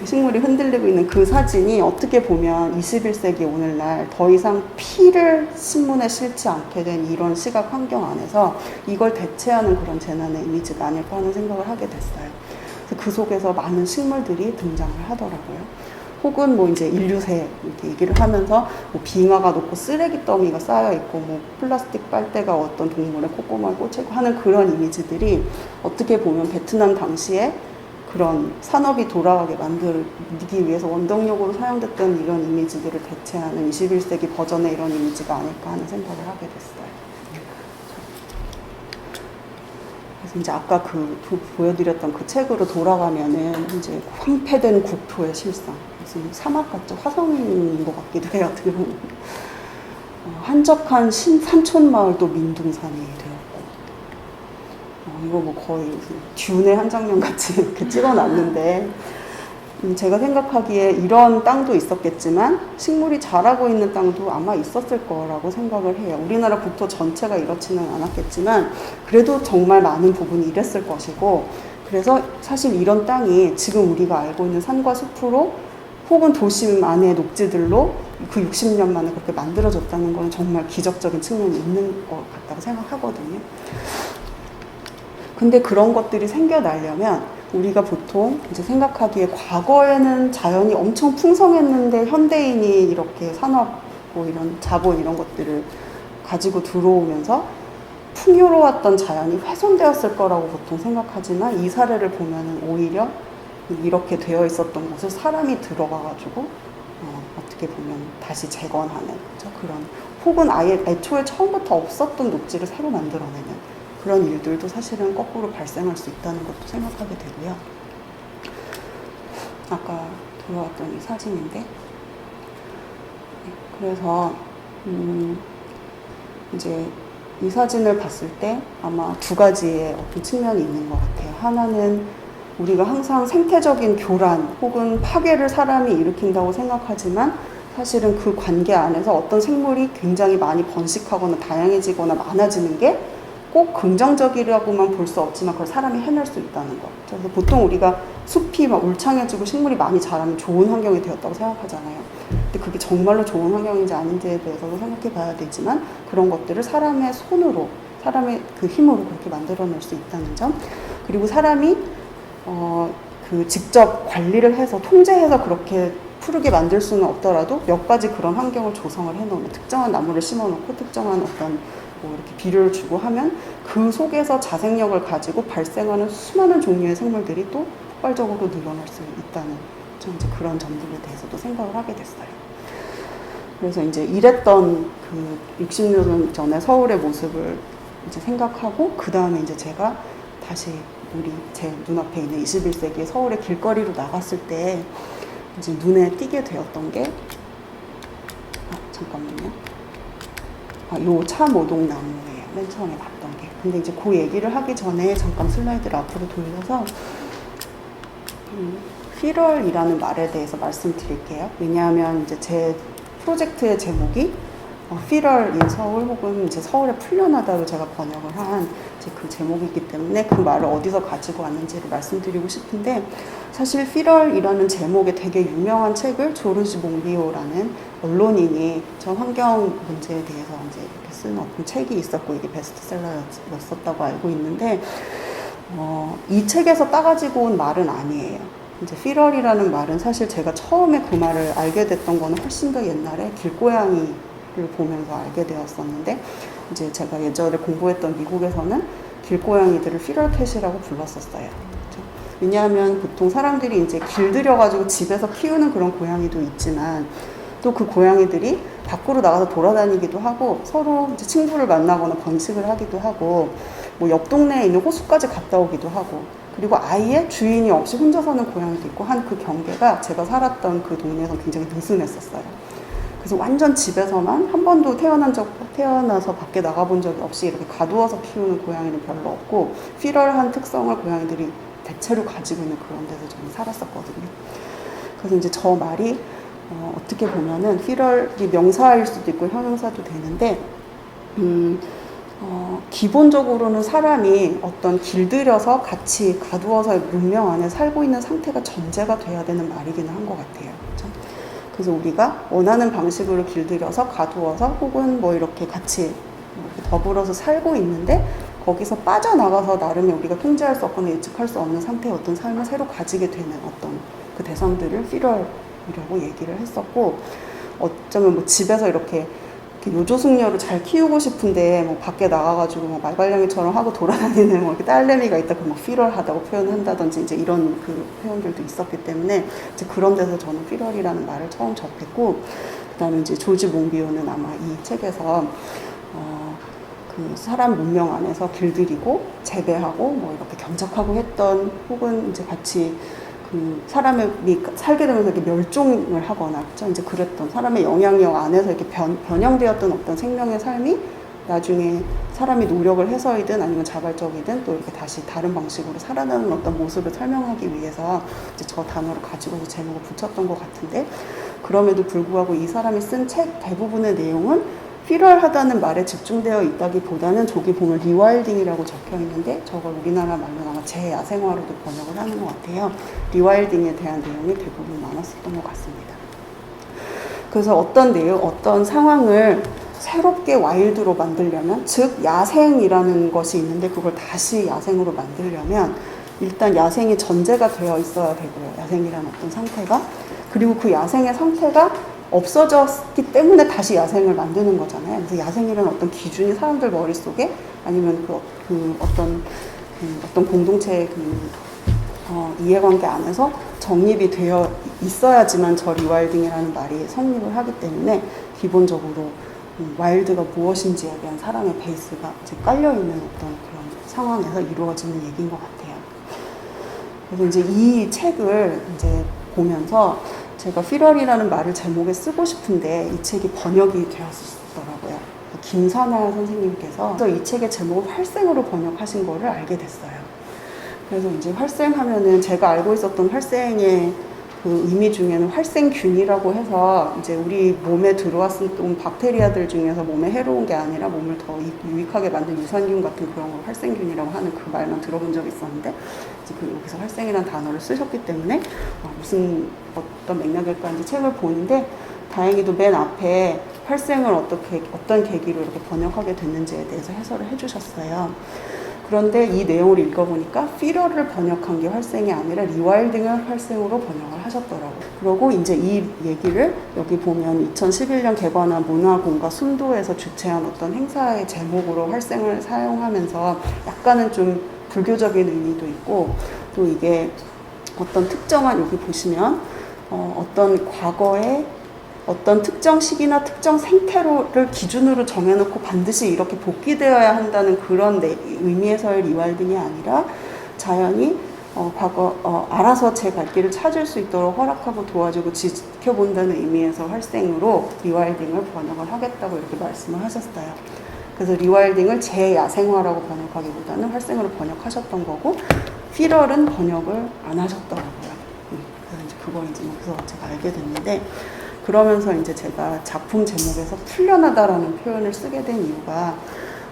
Speaker 1: 식물이 흔들리고 있는 그 사진이 어떻게 보면 21세기 오늘날 더 이상 피를 신문에 실지 않게 된 이런 시각 환경 안에서 이걸 대체하는 그런 재난의 이미지가 아닐까 하는 생각을 하게 됐어요. 그래서 그 속에서 많은 식물들이 등장을 하더라고요. 혹은 뭐 이제 인류세 이렇게 얘기를 하면서 뭐 빙하가 녹고 쓰레기 더미가 쌓여 있고 뭐 플라스틱 빨대가 어떤 동물의 콧구멍을 꽂히고 하는 그런 이미지들이 어떻게 보면 베트남 당시에 그런 산업이 돌아가게 만들기 위해서 원동력으로 사용됐던 이런 이미지들을 대체하는 21세기 버전의 이런 이미지가 아닐까 하는 생각을 하게 됐어요. 그래서 이제 아까 보여드렸던 그 책으로 돌아가면은 이제 황폐된 국토의 실상. 무슨 사막 같죠? 화성인 것 같기도 해요. 어떻게 보면. 한적한 산촌 마을도 민둥산이 되었고. 이거 뭐 거의 듄의 한 장면 같이 이렇게 찍어놨는데, 제가 생각하기에 이런 땅도 있었겠지만 식물이 자라고 있는 땅도 아마 있었을 거라고 생각을 해요. 우리나라 국토 전체가 이렇지는 않았겠지만 그래도 정말 많은 부분이 이랬을 것이고 그래서 사실 이런 땅이 지금 우리가 알고 있는 산과 숲으로 혹은 도심 안의 녹지들로 그 60년 만에 그렇게 만들어졌다는 건 정말 기적적인 측면이 있는 것 같다고 생각하거든요. 근데 그런 것들이 생겨나려면 우리가 보통 이제 생각하기에 과거에는 자연이 엄청 풍성했는데 현대인이 이렇게 산업 뭐 이런 자본 이런 것들을 가지고 들어오면서 풍요로웠던 자연이 훼손되었을 거라고 보통 생각하지만 이 사례를 보면은 오히려 이렇게 되어 있었던 곳을 사람이 들어가가지고 어떻게 보면 다시 재건하는 그렇죠? 그런 혹은 아예 애초에 처음부터 없었던 녹지를 새로 만들어내는 그런 일들도 사실은 거꾸로 발생할 수 있다는 것도 생각하게 되고요. 아까 들어왔던 이 사진인데 그래서 이제 이 사진을 봤을 때 아마 두 가지의 어떤 측면이 있는 것 같아요. 하나는 우리가 항상 생태적인 교란 혹은 파괴를 사람이 일으킨다고 생각하지만 사실은 그 관계 안에서 어떤 생물이 굉장히 많이 번식하거나 다양해지거나 많아지는 게 꼭 긍정적이라고만 볼 수 없지만 그걸 사람이 해낼 수 있다는 거. 그래서 보통 우리가 숲이 막 울창해지고 식물이 많이 자라면 좋은 환경이 되었다고 생각하잖아요. 근데 그게 정말로 좋은 환경인지 아닌지에 대해서도 생각해 봐야 되지만 그런 것들을 사람의 손으로 사람의 그 힘으로 그렇게 만들어낼 수 있다는 점, 그리고 사람이 그 직접 관리를 해서 통제해서 그렇게 푸르게 만들 수는 없더라도 몇 가지 그런 환경을 조성을 해놓으면 특정한 나무를 심어놓고 특정한 어떤 뭐 이렇게 비료를 주고 하면 그 속에서 자생력을 가지고 발생하는 수많은 종류의 생물들이 또 폭발적으로 늘어날 수 있다는 좀 이제 그런 점들에 대해서도 생각을 하게 됐어요. 그래서 이제 이랬던 그 60년 전에 서울의 모습을 이제 생각하고 그 다음에 이제 제가 다시 제 눈앞에 있는 21세기의 서울의 길거리로 나갔을 때 이제 눈에 띄게 되었던 게 잠깐만요. 요 차모동나무예요. 맨 처음에 봤던 게. 근데 이제 그 얘기를 하기 전에 잠깐 슬라이드를 앞으로 돌려서 피럴이라는 말에 대해서 말씀드릴게요. 왜냐하면 이제 제 프로젝트의 제목이 피럴 인 서울 혹은 이제 서울에 풀려나다로 제가 번역을 한 이제 그 제목이기 때문에 그 말을 어디서 가지고 왔는지를 말씀드리고 싶은데, 사실 피럴이라는 제목의 되게 유명한 책을 조르지 몽비오라는 언론인이 전 환경 문제에 대해서 이제 이렇게 쓴 어떤 책이 있었고 이게 베스트셀러였었다고 알고 있는데, 이 책에서 따가지고 온 말은 아니에요. 이제 피럴이라는 말은 사실 제가 처음에 그 말을 알게 됐던 거는 훨씬 더 옛날에 길고양이를 보면서 알게 되었었는데, 이제 제가 예전에 공부했던 미국에서는 길고양이들을 피럴캣이라고 불렀었어요. 그렇죠? 왜냐하면 보통 사람들이 이제 길들여가지고 집에서 키우는 그런 고양이도 있지만 또 그 고양이들이 밖으로 나가서 돌아다니기도 하고 서로 이제 친구를 만나거나 번식을 하기도 하고 뭐 옆 동네에 있는 호수까지 갔다 오기도 하고, 그리고 아예 주인이 없이 혼자 사는 고양이도 있고 한 그 경계가 제가 살았던 그 동네에서 굉장히 느슨했었어요. 그래서 완전 집에서만 한 번도 태어나서 밖에 나가본 적이 없이 이렇게 가두어서 키우는 고양이는 별로 없고 피럴한 특성을 고양이들이 대체로 가지고 있는 그런 데서 저는 살았었거든요. 그래서 이제 저 말이 어떻게 보면은 피럴이 명사일 수도 있고 형용사도 되는데 기본적으로는 사람이 어떤 길들여서 같이 가두어서 문명 안에 살고 있는 상태가 전제가 돼야 되는 말이기는 한 것 같아요. 그렇죠? 그래서 우리가 원하는 방식으로 길들여서 가두어서 혹은 뭐 이렇게 같이 이렇게 더불어서 살고 있는데 거기서 빠져나가서 나름의 우리가 통제할 수 없거나 예측할 수 없는 상태의 어떤 삶을 새로 가지게 되는 어떤 그 대상들을 피럴이라고 얘기를 했었고, 어쩌면 뭐 집에서 이렇게 요조숙녀를 잘 키우고 싶은데 뭐 밖에 나가가지고 뭐 말괄량이처럼 하고 돌아다니는 뭐 이렇게 딸내미가 있다 그러면 피럴하다고 표현한다든지 이제 이런 그 표현들도 있었기 때문에 이제 그런 데서 저는 피럴이라는 말을 처음 접했고, 그다음에 이제 조지 몽비오는 아마 이 책에서 그 사람 문명 안에서 길들이고 재배하고 뭐 이렇게 경작하고 했던 혹은 이제 같이 그 사람이 살게 되면서 이렇게 멸종을 하거나 그렇죠? 이제 그랬던 사람의 영향력 안에서 이렇게 변형되었던 어떤 생명의 삶이 나중에 사람이 노력을 해서이든 아니면 자발적이든 또 이렇게 다시 다른 방식으로 살아나는 어떤 모습을 설명하기 위해서 이제 저 단어를 가지고서 제목을 붙였던 것 같은데, 그럼에도 불구하고 이 사람이 쓴 책 대부분의 내용은 필요하다는 말에 집중되어 있다기보다는 저기 보면 리와일딩이라고 적혀 있는데 저걸 우리나라 말로 아마 재야생화로도 번역을 하는 것 같아요. 리와일딩에 대한 내용이 대부분 많았었던 것 같습니다. 그래서 어떤 상황을 새롭게 와일드로 만들려면, 즉 야생이라는 것이 있는데 그걸 다시 야생으로 만들려면 일단 야생이 전제가 되어 있어야 되고요. 야생이라는 어떤 상태가. 그리고 그 야생의 상태가 없어졌기 때문에 다시 야생을 만드는 거잖아요. 그래서 야생이라는 어떤 기준이 사람들 머릿속에 아니면 어떤 공동체의 이해관계 안에서 정립이 되어 있어야지만 저 리와일딩이라는 말이 성립을 하기 때문에 기본적으로 와일드가 무엇인지에 대한 사람의 베이스가 이제 깔려있는 어떤 그런 상황에서 이루어지는 얘기인 것 같아요. 그래서 이제 이 책을 이제 보면서 제가 피럴이라는 말을 제목에 쓰고 싶은데 이 책이 번역이 되었더라고요. 김선아 선생님께서 이 책의 제목을 활생으로 번역하신 거를 알게 됐어요. 그래서 이제 활생하면은 제가 알고 있었던 활생의 그 의미 중에는 활생균이라고 해서 이제 우리 몸에 들어왔을 때 박테리아들 중에서 몸에 해로운 게 아니라 몸을 더 유익하게 만든 유산균 같은 그런 걸 활생균이라고 하는 그 말만 들어본 적이 있었는데, 이제 여기서 활생이라는 단어를 쓰셨기 때문에 무슨 어떤 맥락일까 이제 책을 보는데 다행히도 맨 앞에 활생을 어떤 계기로 이렇게 번역하게 됐는지에 대해서 해설을 해주셨어요. 그런데 이 내용을 읽어보니까 피러를 번역한 게 활생이 아니라 리와일딩을 활생으로 번역을 하셨더라고요. 그리고 이제 이 얘기를 여기 보면 2011년 개관한 문화공과 순도에서 주최한 어떤 행사의 제목으로 활생을 사용하면서 약간은 좀 불교적인 의미도 있고, 또 이게 어떤 특정한, 여기 보시면 어떤 과거에 어떤 특정 시기나 특정 생태를 기준으로 정해놓고 반드시 이렇게 복귀되어야 한다는 그런 의미에서의 리와일딩이 아니라 자연이 알아서 제 갈 길을 찾을 수 있도록 허락하고 도와주고 지켜본다는 의미에서 활생으로 리와일딩을 번역을 하겠다고 이렇게 말씀을 하셨어요. 그래서 리와일딩을 재야생화라고 번역하기보다는 활생으로 번역하셨던 거고, 피럴은 번역을 안 하셨더라고요. 그래서 이제 그걸 이제 여기서 제가 알게 됐는데, 그러면서 이제 제가 작품 제목에서 풀려나다라는 표현을 쓰게 된 이유가,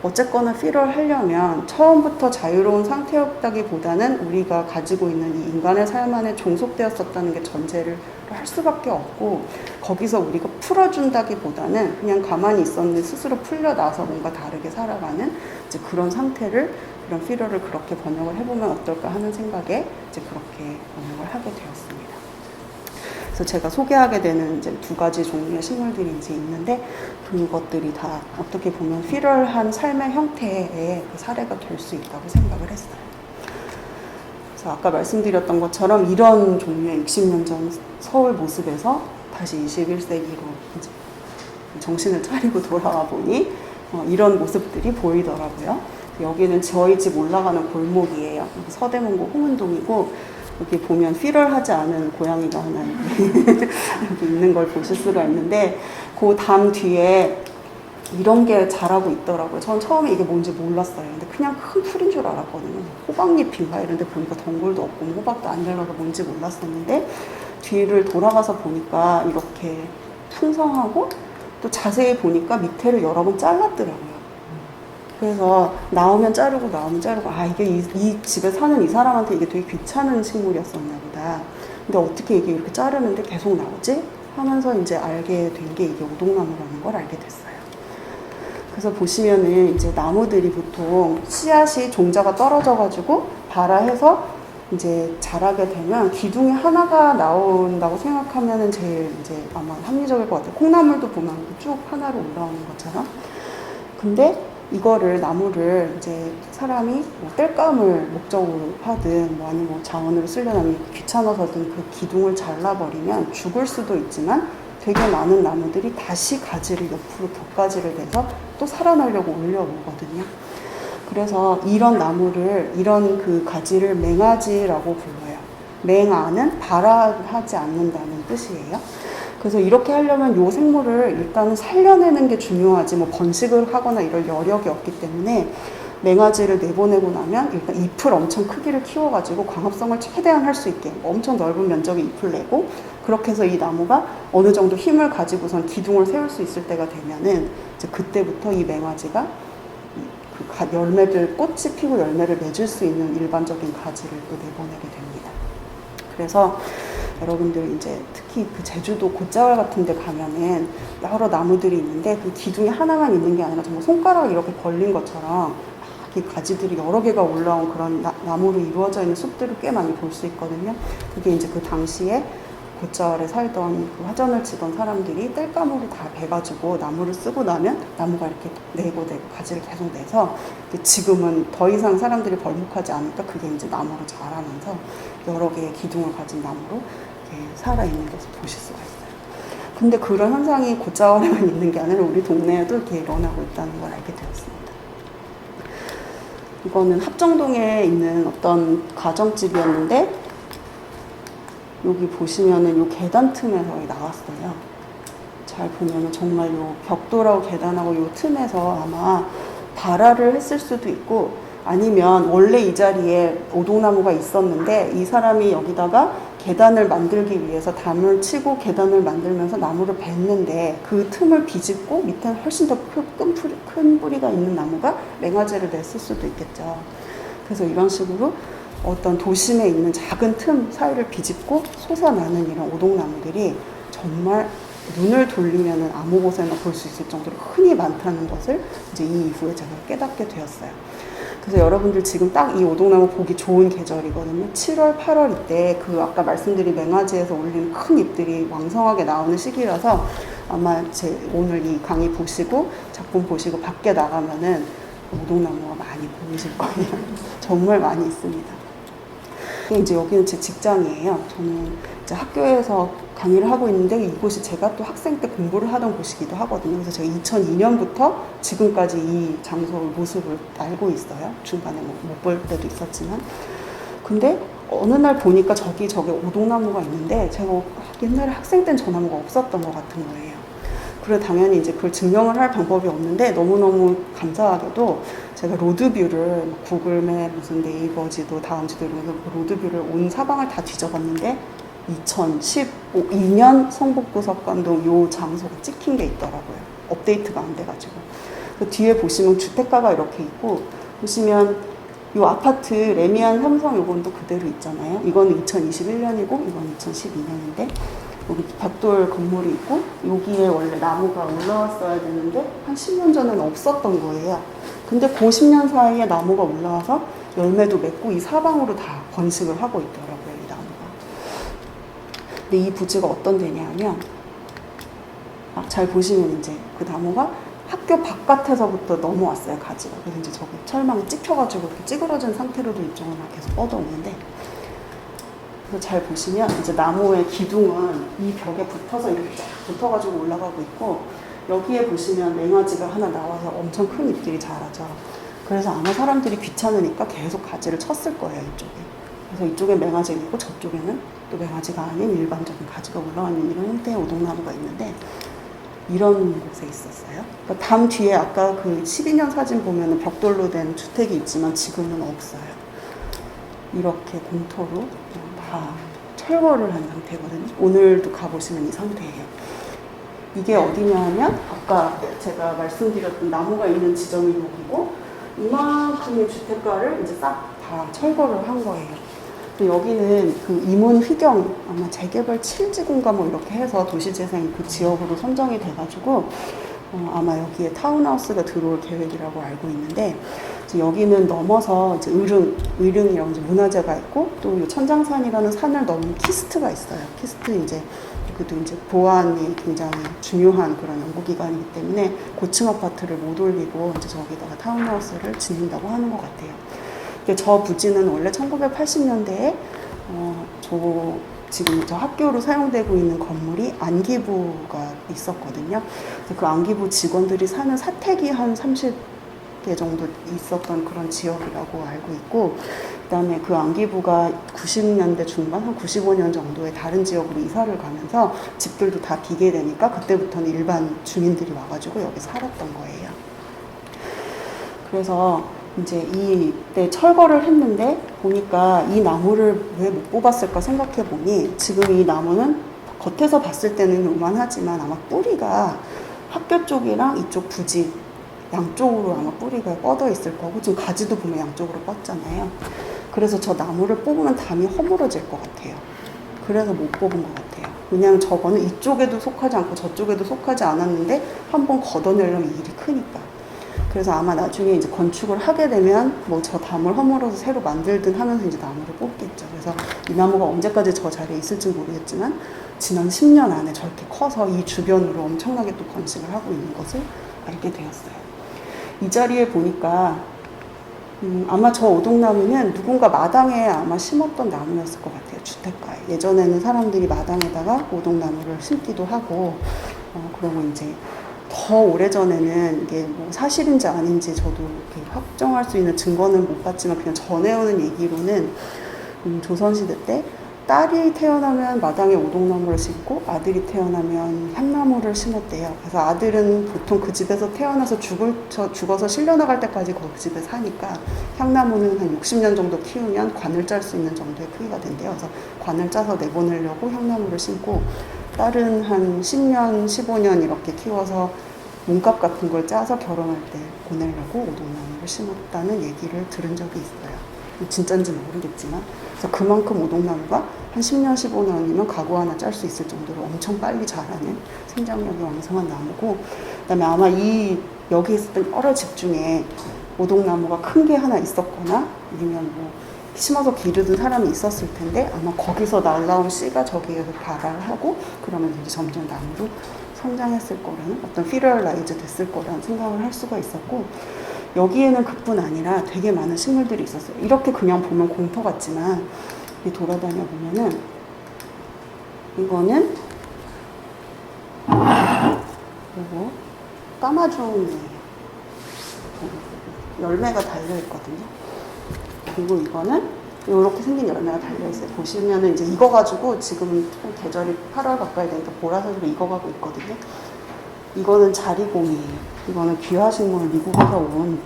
Speaker 1: 어쨌거나 피럴 하려면 처음부터 자유로운 상태였다기보다는 우리가 가지고 있는 이 인간의 삶 안에 종속되었었다는 게 전제를 할 수밖에 없고, 거기서 우리가 풀어준다기보다는 그냥 가만히 있었는데 스스로 풀려나서 뭔가 다르게 살아가는 이제 그런 상태를, 그런 피럴을 그렇게 번역을 해보면 어떨까 하는 생각에 이제 그렇게 번역을 하게 되었습니다. 그래서 제가 소개하게 되는 이제 두 가지 종류의 식물들이 이제 있는데, 그것들이 다 어떻게 보면 피럴한 삶의 형태의 그 사례가 될 수 있다고 생각을 했어요. 그래서 아까 말씀드렸던 것처럼 이런 종류의 60년 전 서울 모습에서 다시 21세기로 이제 정신을 차리고 돌아와 보니 이런 모습들이 보이더라고요. 여기는 저희 집 올라가는 골목이에요. 여기 서대문구 홍은동이고, 여기 보면 피럴하지 않은 고양이가 하나 여기 있는 걸 보실 수가 있는데, 그 담 뒤에 이런 게 자라고 있더라고요. 전 처음에 이게 뭔지 몰랐어요. 근데 그냥 큰 풀인 줄 알았거든요. 호박잎인가 이런데 보니까 덩굴도 없고 호박도 안 열려서 뭔지 몰랐었는데, 뒤를 돌아가서 보니까 이렇게 풍성하고, 또 자세히 보니까 밑에를 여러 번 잘랐더라고요. 그래서 나오면 자르고 나오면 자르고, 이게 이 집에 사는 이 사람한테 이게 되게 귀찮은 식물이었었나 보다. 근데 어떻게 이게 이렇게 자르는데 계속 나오지? 하면서 이제 알게 된 게 이게 오동나무라는 걸 알게 됐어요. 그래서 보시면은 이제 나무들이 보통 씨앗이 종자가 떨어져가지고 발아해서 이제 자라게 되면 기둥이 하나가 나온다고 생각하면은 제일 이제 아마 합리적일 것 같아요. 콩나물도 보면 쭉 하나로 올라오는 것처럼. 근데 이거를, 나무를 이제 사람이 뭐 땔감을 목적으로 하든 뭐 아니면 뭐 자원으로 쓰려면 귀찮아서든 그 기둥을 잘라버리면 죽을 수도 있지만, 되게 많은 나무들이 다시 가지를 옆으로 격가지를 내서 또 살아나려고 올려오거든요. 그래서 이런 나무를, 이런 그 가지를 맹아지라고 불러요. 맹아는 발아하지 않는다는 뜻이에요. 그래서 이렇게 하려면 이 생물을 일단은 살려내는 게 중요하지, 뭐 번식을 하거나 이럴 여력이 없기 때문에 맹아지를 내보내고 나면 일단 잎을 엄청 크기를 키워가지고 광합성을 최대한 할 수 있게 엄청 넓은 면적의 잎을 내고, 그렇게 해서 이 나무가 어느 정도 힘을 가지고선 기둥을 세울 수 있을 때가 되면은 이제 그때부터 이 맹아지가 그 열매를, 꽃이 피고 열매를 맺을 수 있는 일반적인 가지를 또 내보내게 됩니다. 그래서 여러분들 이제 특히 그 제주도 곶자왈 같은 데 가면은 여러 나무들이 있는데, 그 기둥이 하나만 있는 게 아니라 정말 손가락 이렇게 벌린 것처럼 이 가지들이 여러 개가 올라온 그런 나무로 이루어져 있는 숲들을 꽤 많이 볼 수 있거든요. 그게 이제 그 당시에 곶자왈에 살던 그 화전을 치던 사람들이 땔감으로 다 베가지고 나무를 쓰고 나면 나무가 이렇게 내고 가지를 계속 내서, 지금은 더 이상 사람들이 벌목하지 않으니까 그게 이제 나무로 자라면서 여러 개의 기둥을 가진 나무로 이렇게 살아있는 것을 보실 수가 있어요. 근데 그런 현상이 곶자왈에만 있는 게 아니라 우리 동네에도 이렇게 일어나고 있다는 걸 알게 되었습니다. 이거는 합정동에 있는 어떤 가정집이었는데, 여기 보시면은 요 계단 틈에서 나왔어요. 잘 보면은 정말 요 벽돌하고 계단하고 요 틈에서 아마 발화를 했을 수도 있고, 아니면 원래 이 자리에 오동나무가 있었는데 이 사람이 여기다가 계단을 만들기 위해서 담을 치고 계단을 만들면서 나무를 뱉는데, 그 틈을 비집고 밑에 훨씬 더 큰 뿌리가 있는 나무가 맹아지를 냈을 수도 있겠죠. 그래서 이런 식으로 어떤 도심에 있는 작은 틈 사이를 비집고 솟아나는 이런 오동나무들이 정말 눈을 돌리면은 아무 곳에나 볼 수 있을 정도로 흔히 많다는 것을 이제 이 이후에 제가 깨닫게 되었어요. 그래서 여러분들 지금 딱 이 오동나무 보기 좋은 계절이거든요. 7월, 8월 이때 그 아까 말씀드린 맹아지에서 올리는 큰 잎들이 왕성하게 나오는 시기라서 아마 오늘 이 강의 보시고 작품 보시고 밖에 나가면은 오동나무가 많이 보이실 거예요. 정말 많이 있습니다. 이제 여기는 제 직장이에요. 저는 이제 학교에서 강의를 하고 있는데 이곳이 제가 또 학생 때 공부를 하던 곳이기도 하거든요. 그래서 제가 2002년부터 지금까지 이 장소 모습을 알고 있어요. 중간에 못 볼 때도 있었지만. 근데 어느 날 보니까 저게 오동나무가 있는데 제가 옛날에 학생 때는 저 나무가 없었던 것 같은 거예요. 그래 당연히 이제 그걸 증명을 할 방법이 없는데 너무너무 감사하게도 제가 로드뷰를 구글맵 무슨 네이버 지도 다음 지도 이러면서 로드뷰를 온 사방을 다 뒤져봤는데 2012년 성북구석관동 요 장소가 찍힌 게 있더라고요. 업데이트가 안 돼가지고. 그 뒤에 보시면 주택가가 이렇게 있고 보시면 요 아파트 레미안 삼성 요건도 그대로 있잖아요. 이건 2021년이고 이건 2012년인데 여기 벽돌 건물이 있고 여기에 원래 나무가 올라왔어야 되는데 한 10년 전에는 없었던 거예요. 근데 그 10년 사이에 나무가 올라와서 열매도 맺고 이 사방으로 다 번식을 하고 있더라고요, 이 나무가. 근데 이 부지가 어떤 데냐면 잘 보시면 이제 그 나무가 학교 바깥에서부터 넘어왔어요, 가지가. 그래서 이제 저기 철망에 찍혀가지고 이렇게 찌그러진 상태로도 이쪽으로 막 계속 뻗어오는데 그래서 잘 보시면 이제 나무의 기둥은 이 벽에 붙어서 이렇게 쫙 붙어가지고 올라가고 있고 여기에 보시면 맹아지가 하나 나와서 엄청 큰 잎들이 자라죠. 그래서 아마 사람들이 귀찮으니까 계속 가지를 쳤을 거예요, 이쪽에. 그래서 이쪽에 맹아지가 있고 저쪽에는 또 맹아지가 아닌 일반적인 가지가 올라와 있는 이런 형태의 오동나무가 있는데 이런 곳에 있었어요. 그러니까 담 뒤에 아까 그 12년 사진 보면 벽돌로 된 주택이 있지만 지금은 없어요. 이렇게 공터로 다 철거를 한 상태거든요. 오늘도 가보시면 이 상태예요. 이게 어디냐 하면 아까 제가 말씀드렸던 나무가 있는 지점이 여기고 이만큼의 주택가를 이제 싹 다 철거를 한 거예요. 여기는 그 이문 휘경 아마 재개발 7지구인가 뭐 이렇게 해서 도시재생 그 지역으로 선정이 돼가지고 아마 여기에 타운하우스가 들어올 계획이라고 알고 있는데 이제 여기는 넘어서 이제 의릉이라고 이제 문화재가 있고 또 천장산이라는 산을 넘은 키스트가 있어요. 키스트 이제 그도 이제 보안이 굉장히 중요한 그런 연구기관이기 때문에 고층 아파트를 못 올리고 이제 저기다가 타운하우스를 짓는다고 하는 것 같아요. 저 부지는 원래 1980년대에 지금 저 학교로 사용되고 있는 건물이 안기부가 있었거든요. 그 안기부 직원들이 사는 사택이 한 30개 정도 있었던 그런 지역이라고 알고 있고, 그 다음에 그 안기부가 90년대 중반, 한 95년 정도에 다른 지역으로 이사를 가면서 집들도 다 비게 되니까 그때부터는 일반 주민들이 와가지고 여기 살았던 거예요. 그래서 이제 이때 철거를 했는데 보니까 이 나무를 왜 못 뽑았을까 생각해 보니 지금 이 나무는 겉에서 봤을 때는 요만하지만 아마 뿌리가 학교 쪽이랑 이쪽 부지 양쪽으로 아마 뿌리가 뻗어 있을 거고 지금 가지도 보면 양쪽으로 뻗잖아요. 그래서 저 나무를 뽑으면 담이 허물어질 것 같아요. 그래서 못 뽑은 것 같아요. 그냥 저거는 이쪽에도 속하지 않고 저쪽에도 속하지 않았는데 한번 걷어내려면 일이 크니까. 그래서 아마 나중에 이제 건축을 하게 되면 뭐 저 담을 허물어서 새로 만들든 하면서 이제 나무를 뽑겠죠. 그래서 이 나무가 언제까지 저 자리에 있을지 모르겠지만 지난 10년 안에 저렇게 커서 이 주변으로 엄청나게 또 번식을 하고 있는 것을 알게 되었어요. 이 자리에 보니까 아마 저 오동나무는 누군가 마당에 아마 심었던 나무였을 것 같아요. 주택가에. 예전에는 사람들이 마당에다가 오동나무를 심기도 하고 그러고 이제 더 오래전에는 이게 뭐 사실인지 아닌지 저도 이렇게 확정할 수 있는 증거는 못 봤지만 그냥 전해오는 얘기로는 조선시대 때 딸이 태어나면 마당에 오동나무를 심고 아들이 태어나면 향나무를 심었대요. 그래서 아들은 보통 그 집에서 태어나서 죽어서 실려나갈 때까지 그 집에 사니까 향나무는 한 60년 정도 키우면 관을 짤 수 있는 정도의 크기가 된대요. 그래서 관을 짜서 내보내려고 향나무를 심고 딸은 한 10년, 15년 이렇게 키워서 몸값 같은 걸 짜서 결혼할 때 보내려고 오동나무를 심었다는 얘기를 들은 적이 있어요. 진짜인지 모르겠지만 그래서 그만큼 오동나무가 한 10년, 15년이면 가구 하나 짤 수 있을 정도로 엄청 빨리 자라는 생장력이 왕성한 나무고, 그다음에 아마 여기 있었던 여러 집 중에 오동나무가 큰 게 하나 있었거나 아니면 뭐 심어서 기르던 사람이 있었을 텐데 아마 거기서 날라온 씨가 저기에서 발화를 하고 그러면 이제 점점 나무로 성장했을 거라는 어떤 피리얼라이즈 됐을 거라는 생각을 할 수가 있었고, 여기에는 그뿐 아니라 되게 많은 식물들이 있었어요. 이렇게 그냥 보면 공터 같지만 이 돌아다녀 보면은 이거는 이거 까마귀예요. 열매가 달려 있거든요. 그리고 이거는 이렇게 생긴 열매가 달려 있어요. 보시면은 이제 익어가지고 지금 계절이 8월 가까이 되니까 보라색으로 익어가고 있거든요. 이거는 자리공이에요. 이거는 귀화식물, 미국에서 온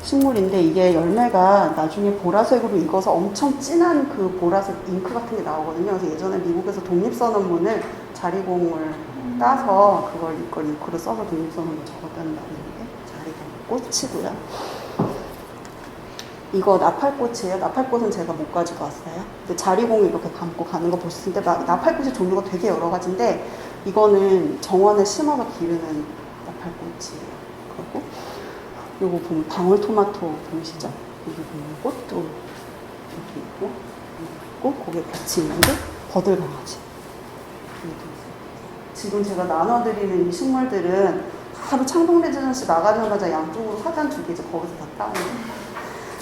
Speaker 1: 식물인데 이게 열매가 나중에 보라색으로 익어서 엄청 진한 그 보라색 잉크 같은 게 나오거든요. 그래서 예전에 미국에서 독립선언문을 자리공을 따서 이걸 잉크로 써서 독립선언문 적었다는 말인데, 자리공 꽃이고요. 이거 나팔꽃이에요. 나팔꽃은 제가 못 가지고 왔어요. 근데 자리공을 이렇게 감고 가는 거 보실 텐데 나팔꽃의 종류가 되게 여러 가지인데 이거는 정원에 심어서 기르는 나팔꽃이에요. 그리고 요거 보면 방울토마토 보이시죠? 여기 보면 꽃도 여기 있고 여기 있고 거기에 같이 있는데 버들강아지. 지금 제가 나눠드리는 이 식물들은 바로 창동 레지던시 나가자마자 양쪽으로 화단 두 개 이제 거기서 다 따오는.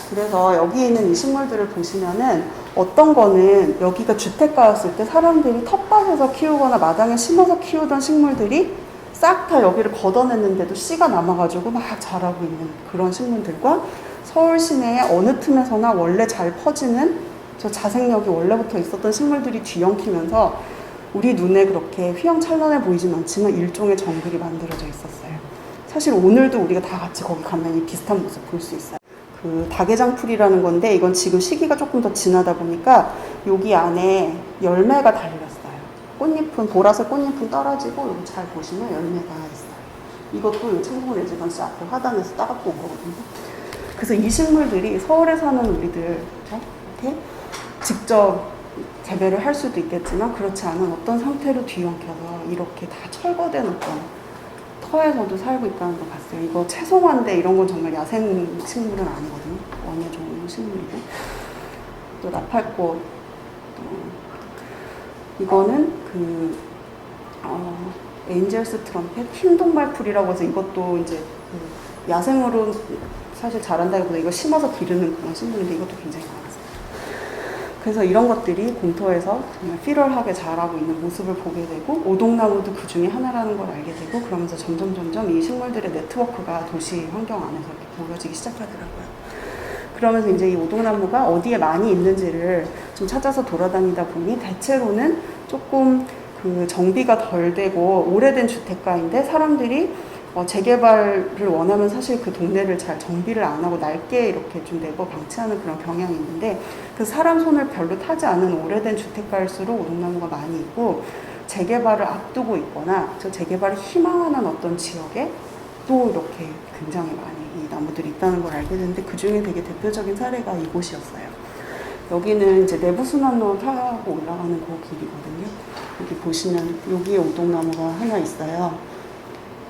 Speaker 1: 그래서 여기 있는 이 식물들을 보시면은 어떤 거는 여기가 주택가였을 때 사람들이 텃밭에서 키우거나 마당에 심어서 키우던 식물들이 싹 다 여기를 걷어냈는데도 씨가 남아가지고 막 자라고 있는 그런 식물들과 서울 시내의 어느 틈에서나 원래 잘 퍼지는 저 자생력이 원래부터 있었던 식물들이 뒤엉키면서 우리 눈에 그렇게 휘황찬란해 보이진 않지만 일종의 정글이 만들어져 있었어요. 사실 오늘도 우리가 다 같이 거기 가면 이 비슷한 모습 볼 수 있어요. 그 다개장풀이라는 건데 이건 지금 시기가 조금 더 지나다 보니까 여기 안에 열매가 달렸어요. 꽃잎은 보라색 꽃잎은 떨어지고 여기 잘 보시면 열매가 있어요. 이것도 이 창동 레지던시 앞에 화단에서 따갖고 온 거거든요. 그래서 이 식물들이 서울에 사는 우리들 이렇게 직접 재배를 할 수도 있겠지만 그렇지 않은 어떤 상태로 뒤엉켜서 이렇게 다 철거된 어떤 터에서도 살고 있다는 걸 봤어요. 이거 채송화인데 이런 건 정말 야생 식물은 아니거든요. 원예 좋은 식물이고. 또 나팔꽃. 이거는 엔젤스 트럼펫, 흰동말풀이라고 해서 이것도 이제 야생으로 사실 자란다기보다 이거 심어서 기르는 그런 식물인데 이것도 굉장히 많았어요. 그래서 이런 것들이 공터에서 정말 피럴하게 자라고 있는 모습을 보게 되고 오동나무도 그 중에 하나라는 걸 알게 되고 그러면서 점점 이 식물들의 네트워크가 도시 환경 안에서 이렇게 보여지기 시작하더라고요. 그러면서 이제 이 오동나무가 어디에 많이 있는지를 좀 찾아서 돌아다니다 보니 대체로는 조금 그 정비가 덜 되고 오래된 주택가인데 사람들이 재개발을 원하면 사실 그 동네를 잘 정비를 안 하고 낡게 이렇게 좀 내고 방치하는 그런 경향이 있는데 그 사람 손을 별로 타지 않은 오래된 주택가일수록 오동나무가 많이 있고 재개발을 앞두고 있거나 저 재개발을 희망하는 어떤 지역에 또 이렇게 굉장히 많이 이 나무들이 있다는 걸 알게 됐는데 그 중에 되게 대표적인 사례가 이곳이었어요. 여기는 이제 내부순환로 타고 올라가는 그 길이거든요. 여기 보시면 여기에 오동나무가 하나 있어요.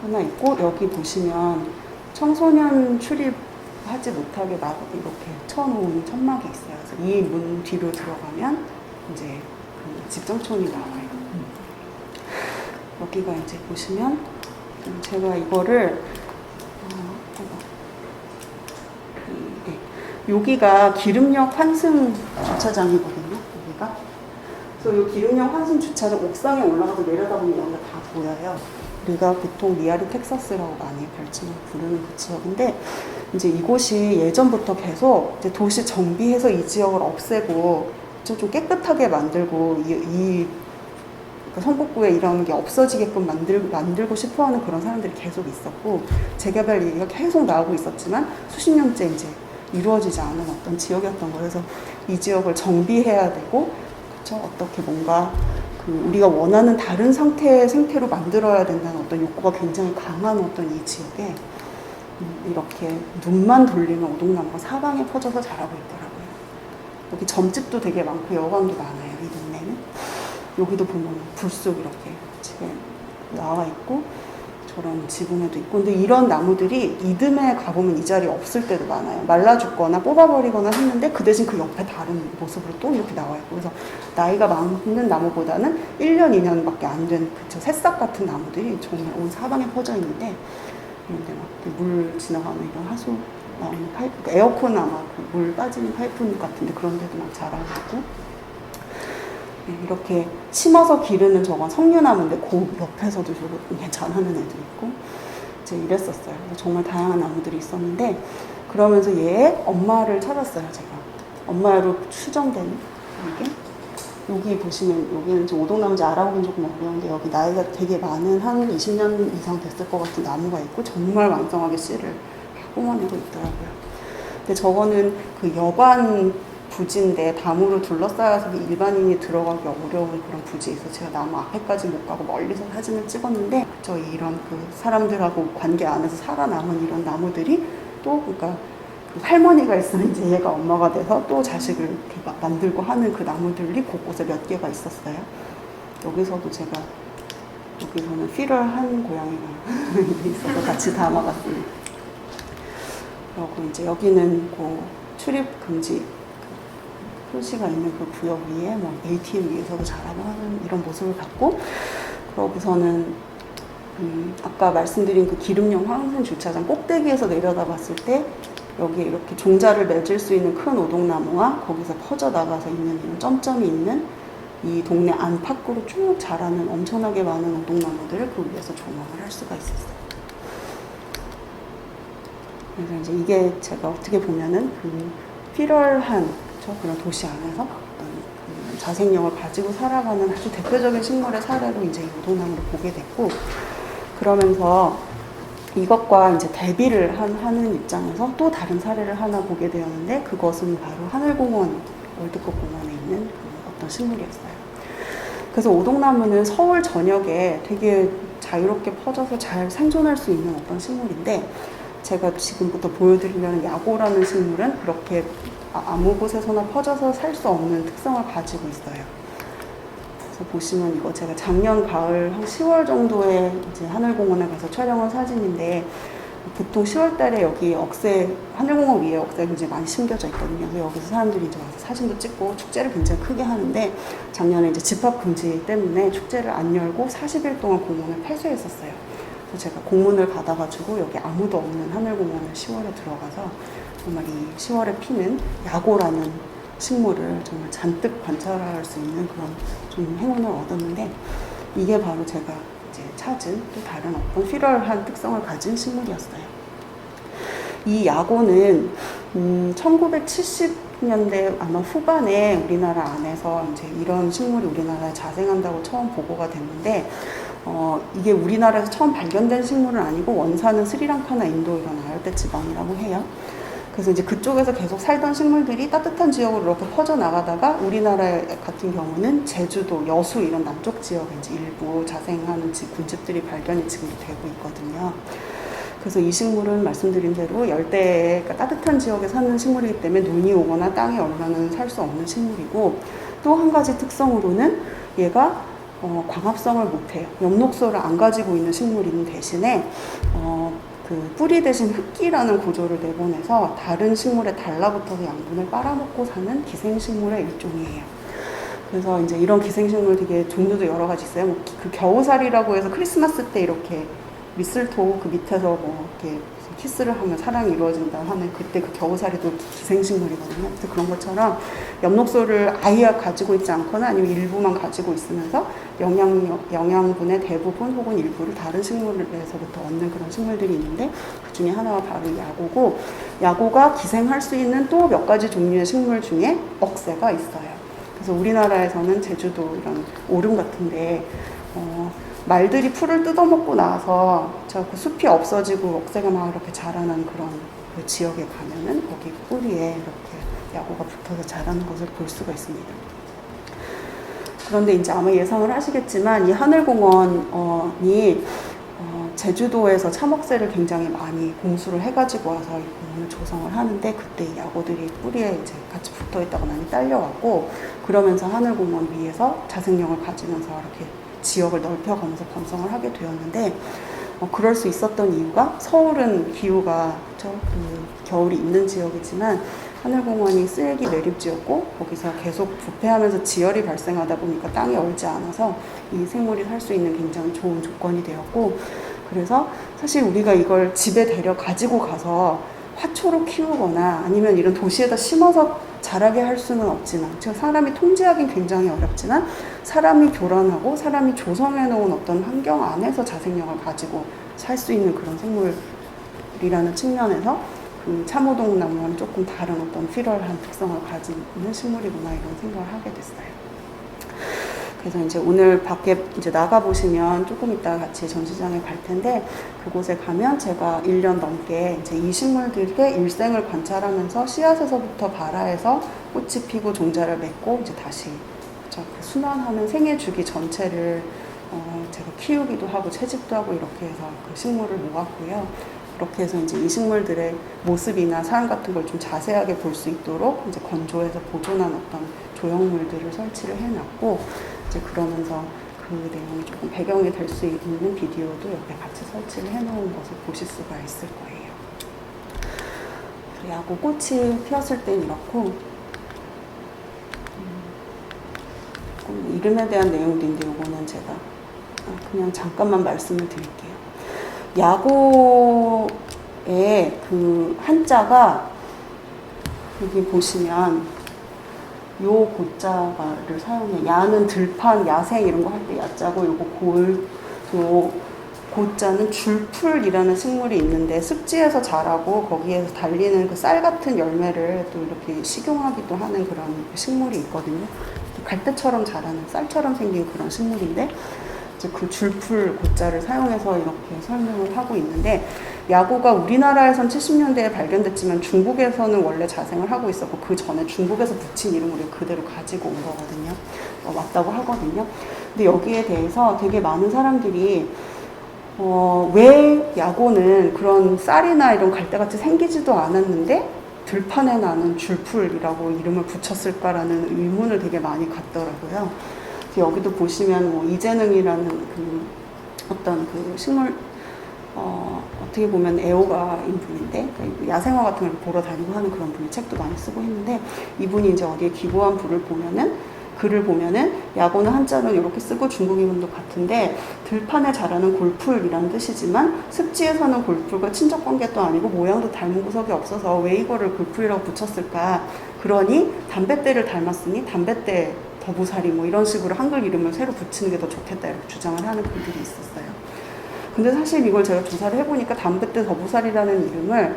Speaker 1: 하나 있고 여기 보시면 청소년 출입하지 못하게 이렇게 쳐놓은 천막이 있어요. 그래서 이 문 뒤로 들어가면 이제 그 집정촌이 나와요. 여기가 이제 보시면 제가 이거를 여기가 기름역 환승 주차장이거든요. 여기가. 그래서 이 기름역 환승 주차장 옥상에 올라가서 내려다보면 여기가 다 보여요. 우리가 보통 리아리 텍사스라고 많이 별칭을 부르는 그 지역인데 이제 이곳이 예전부터 계속 이제 도시 정비해서 이 지역을 없애고 좀 깨끗하게 만들고 그러니까 성북구에 이런 게 없어지게끔 만들고 싶어하는 그런 사람들이 계속 있었고 재개발 얘기가 계속 나오고 있었지만 수십 년째 이제 이루어지지 않은 어떤 지역이었던 거예요. 그래서 이 지역을 정비해야 되고 그렇죠? 어떻게 뭔가 우리가 원하는 다른 상태의 생태로 만들어야 된다는 어떤 욕구가 굉장히 강한 어떤 이 지역에 이렇게 눈만 돌리면 오동나무가 사방에 퍼져서 자라고 있더라고요. 여기 점집도 되게 많고 여관도 많아요. 이 동네는. 여기도 보면 불쑥 이렇게 집에 나와 있고 저런 지붕에도 있고. 근데 이런 나무들이 이듬해 가보면 이 자리에 없을 때도 많아요. 말라 죽거나 뽑아버리거나 했는데 그 대신 그 옆에 다른 모습으로 또 이렇게 나와 있고. 그래서 나이가 많은 나무보다는 1년, 2년밖에 안 된 새싹 같은 나무들이 정말 온 사방에 퍼져 있는데, 이런데 막 물 지나가는 이런 하수 나오는 파이프, 에어컨 아마 물 빠지는 파이프 같은데 그런 데도 막 자라고 있고. 이렇게 심어서 기르는 저건 석류나무인데 그 옆에서도 저거 자라는 애도 있고 이제 이랬었어요. 정말 다양한 나무들이 있었는데, 그러면서 얘의 엄마를 찾았어요. 제가 엄마로 추정되는 이게, 여기 보시면 여기는 좀 오동나무인지 알아보긴 조금 어려운데 여기 나이가 되게 많은 한 20년 이상 됐을 것 같은 나무가 있고 정말 왕성하게 씨를 뿜어내고 있더라고요. 근데 저거는 그 여관 부지인데 나무로 둘러싸여서 일반인이 들어가기 어려운 그런 부지에서 제가 나무 앞에까지 못 가고 멀리서 사진을 찍었는데, 저 이런 그 사람들하고 관계 안에서 살아남은 이런 나무들이 또 그러니까 그 할머니가 있으면 이제 얘가 엄마가 돼서 또 자식을 이렇게 막 만들고 하는 그 나무들이 곳곳에 몇 개가 있었어요. 여기서도 제가 여기서는 필요한 고양이가 있어서 같이 담아갔습니다. 그리고 이제 여기는 그 출입 금지 표시가 있는 그 구역 위에 뭐 ATM 위에서도 자라고 하는 이런 모습을 갖고, 그러고서는 아까 말씀드린 그 기름용 화학산 주차장 꼭대기에서 내려다 봤을 때 여기에 이렇게 종자를 맺을 수 있는 큰 오동나무와 거기서 퍼져 나가서 있는 이런 점점이 있는 이 동네 안팎으로 쭉 자라는 엄청나게 많은 오동나무들을 그 위에서 조망을 할 수가 있었어요. 그래서 이제 이게 제가 어떻게 보면은 그 필요한 그런 도시 안에서 어떤 그 자생력을 가지고 살아가는 아주 대표적인 식물의 사례로 이제 이 오동나무를 보게 됐고, 그러면서 이것과 이제 대비를 하는 입장에서 또 다른 사례를 하나 보게 되었는데, 그것은 바로 하늘공원, 월드컵 공원에 있는 그 어떤 식물이었어요. 그래서 오동나무는 서울 전역에 되게 자유롭게 퍼져서 잘 생존할 수 있는 어떤 식물인데, 제가 지금부터 보여드리려는 야고라는 식물은 그렇게 아무 곳에서나 퍼져서 살 수 없는 특성을 가지고 있어요. 그래서 보시면 이거 제가 작년 가을 한 10월 정도에 이제 하늘공원에 가서 촬영한 사진인데, 보통 10월 달에 여기 하늘공원 위에 억새가 굉장히 많이 심겨져 있거든요. 그래서 여기서 사람들이 이제 와서 사진도 찍고 축제를 굉장히 크게 하는데, 작년에 이제 집합 금지 때문에 축제를 안 열고 40일 동안 공원을 폐쇄했었어요. 그래서 제가 공문을 받아가지고 여기 아무도 없는 하늘공원을 10월에 들어가서 정말 이 10월에 피는 야고라는 식물을 정말 잔뜩 관찰할 수 있는 그런 좀 행운을 얻었는데, 이게 바로 제가 이제 찾은 또 다른 어떤 필요한 특성을 가진 식물이었어요. 이 야고는 1970년대 아마 후반에 우리나라 안에서 이제 이런 식물이 우리나라에 자생한다고 처음 보고가 됐는데, 이게 우리나라에서 처음 발견된 식물은 아니고 원산은 스리랑카나 인도 이런 아열대 지방이라고 해요. 그래서 이제 그쪽에서 계속 살던 식물들이 따뜻한 지역으로 이렇게 퍼져나가다가 우리나라 같은 경우는 제주도, 여수 이런 남쪽 지역에 이제 일부 자생하는 군집들이 발견이 지금 되고 있거든요. 그래서 이 식물은 말씀드린 대로 열대에, 그러니까 따뜻한 지역에 사는 식물이기 때문에 눈이 오거나 땅에 얼면은 살 수 없는 식물이고, 또 한 가지 특성으로는 얘가 광합성을 못해요. 엽록소를 안 가지고 있는 식물인 대신에 그 뿌리 대신 흙기라는 구조를 내보내서 다른 식물에 달라붙어서 양분을 빨아먹고 사는 기생식물의 일종이에요. 그래서 이제 이런 기생식물 되게 종류도 여러 가지 있어요. 뭐 그 겨우살이라고 해서 크리스마스 때 이렇게 미슬토 그 밑에서 뭐 이렇게 키스를 하면 사랑이 이루어진다 하는 그때 그 겨우살이도 기생식물이거든요. 그런 것처럼 엽록소를 아예 가지고 있지 않거나 아니면 일부만 가지고 있으면서 영양분의 대부분 혹은 일부를 다른 식물에서부터 얻는 그런 식물들이 있는데, 그 중에 하나가 바로 야고고, 야고가 기생할 수 있는 또 몇 가지 종류의 식물 중에 억새가 있어요. 그래서 우리나라에서는 제주도 이런 오름 같은데 말들이 풀을 뜯어먹고 나서 그 숲이 없어지고 억새가 막 이렇게 자라는 그런 그 지역에 가면은 거기 뿌리에 이렇게 야고가 붙어서 자라는 것을 볼 수가 있습니다. 그런데 이제 아마 예상을 하시겠지만 이 하늘공원이 제주도에서 참혹새를 굉장히 많이 공수를 해가지고 와서 이 공원을 조성을 하는데 그때 이 야구들이 뿌리에 이제 같이 붙어 있다가 많이 딸려왔고 그러면서 하늘공원 위에서 자생력을 가지면서 이렇게 지역을 넓혀가면서 번성을 하게 되었는데 그럴 수 있었던 이유가 서울은 기후가 겨울이 있는 지역이지만 하늘공원이 쓰레기 매립지였고 거기서 계속 부패하면서 지열이 발생하다 보니까 땅이 얼지 않아서 이 생물이 살 수 있는 굉장히 좋은 조건이 되었고 그래서 사실 우리가 이걸 집에 데려 가지고 가서 화초로 키우거나 아니면 이런 도시에다 심어서 자라게 할 수는 없지만 사람이 통제하기는 굉장히 어렵지만 사람이 교란하고 사람이 조성해 놓은 어떤 환경 안에서 자생력을 가지고 살 수 있는 그런 생물이라는 측면에서 그 참호동 나무와는 조금 다른 어떤 피럴한 특성을 가지고 있는 식물이구나 이런 생각을 하게 됐어요. 그래서 이제 오늘 밖에 이제 나가보시면 조금 이따 같이 전시장에 갈 텐데 그곳에 가면 제가 1년 넘게 이제 이 식물들의 일생을 관찰하면서 씨앗에서부터 발화해서 꽃이 피고 종자를 맺고 이제 다시 그 순환하는 생애 주기 전체를 제가 키우기도 하고 채집도 하고 이렇게 해서 그 식물을 모았고요. 그렇게 해서 이제 이 식물들의 모습이나 사람 같은 걸 좀 자세하게 볼 수 있도록 이제 건조해서 보존한 어떤 조형물들을 설치를 해놨고 이제 그러면서 그 내용이 조금 배경이 될 수 있는 비디오도 옆에 같이 설치를 해놓은 것을 보실 수가 있을 거예요. 야구 꽃이 피었을 땐 이렇고 이름에 대한 내용도 있는데 이거는 제가 그냥 잠깐만 말씀을 드릴게요. 야고의 그 한자가 여기 보시면 요 고자를 사용해. 야는 들판, 야생 이런 거 할 때 야자고 요거 요 고자는 줄풀이라는 식물이 있는데 습지에서 자라고 거기에서 달리는 그 쌀 같은 열매를 또 이렇게 식용하기도 하는 그런 식물이 있거든요. 갈대처럼 자라는 쌀처럼 생긴 그런 식물인데 그 줄풀 고자를 사용해서 이렇게 설명을 하고 있는데 야구가 우리나라에선 70년대에 발견됐지만 중국에서는 원래 자생을 하고 있었고 그 전에 중국에서 붙인 이름을 그대로 가지고 온 거거든요. 왔다고 하거든요. 근데 여기에 대해서 되게 많은 사람들이 왜 야구는 그런 쌀이나 이런 갈대같이 생기지도 않았는데 들판에 나는 줄풀이라고 이름을 붙였을까라는 의문을 되게 많이 갖더라고요. 여기도 보시면 뭐 이재능이라는 그 어떤 그 식물 어떻게 보면 애호가인 분인데 야생화 같은 걸 보러 다니고 하는 그런 분이 책도 많이 쓰고 했는데 이분이 이제 어디에 기고한 글을 보면은 야고는 한자는 이렇게 쓰고 중국 이름도 같은데 들판에 자라는 골풀이라는 뜻이지만 습지에 사는 골풀과 친척 관계도 아니고 모양도 닮은 구석이 없어서 왜 이거를 골풀이라고 붙였을까? 그러니 담뱃대를 닮았으니 담뱃대 더부살이 뭐 이런 식으로 한글 이름을 새로 붙이는 게 더 좋겠다 이렇게 주장을 하는 분들이 있었어요. 근데 사실 이걸 제가 조사를 해보니까 담뱃대 더부살이라는 이름을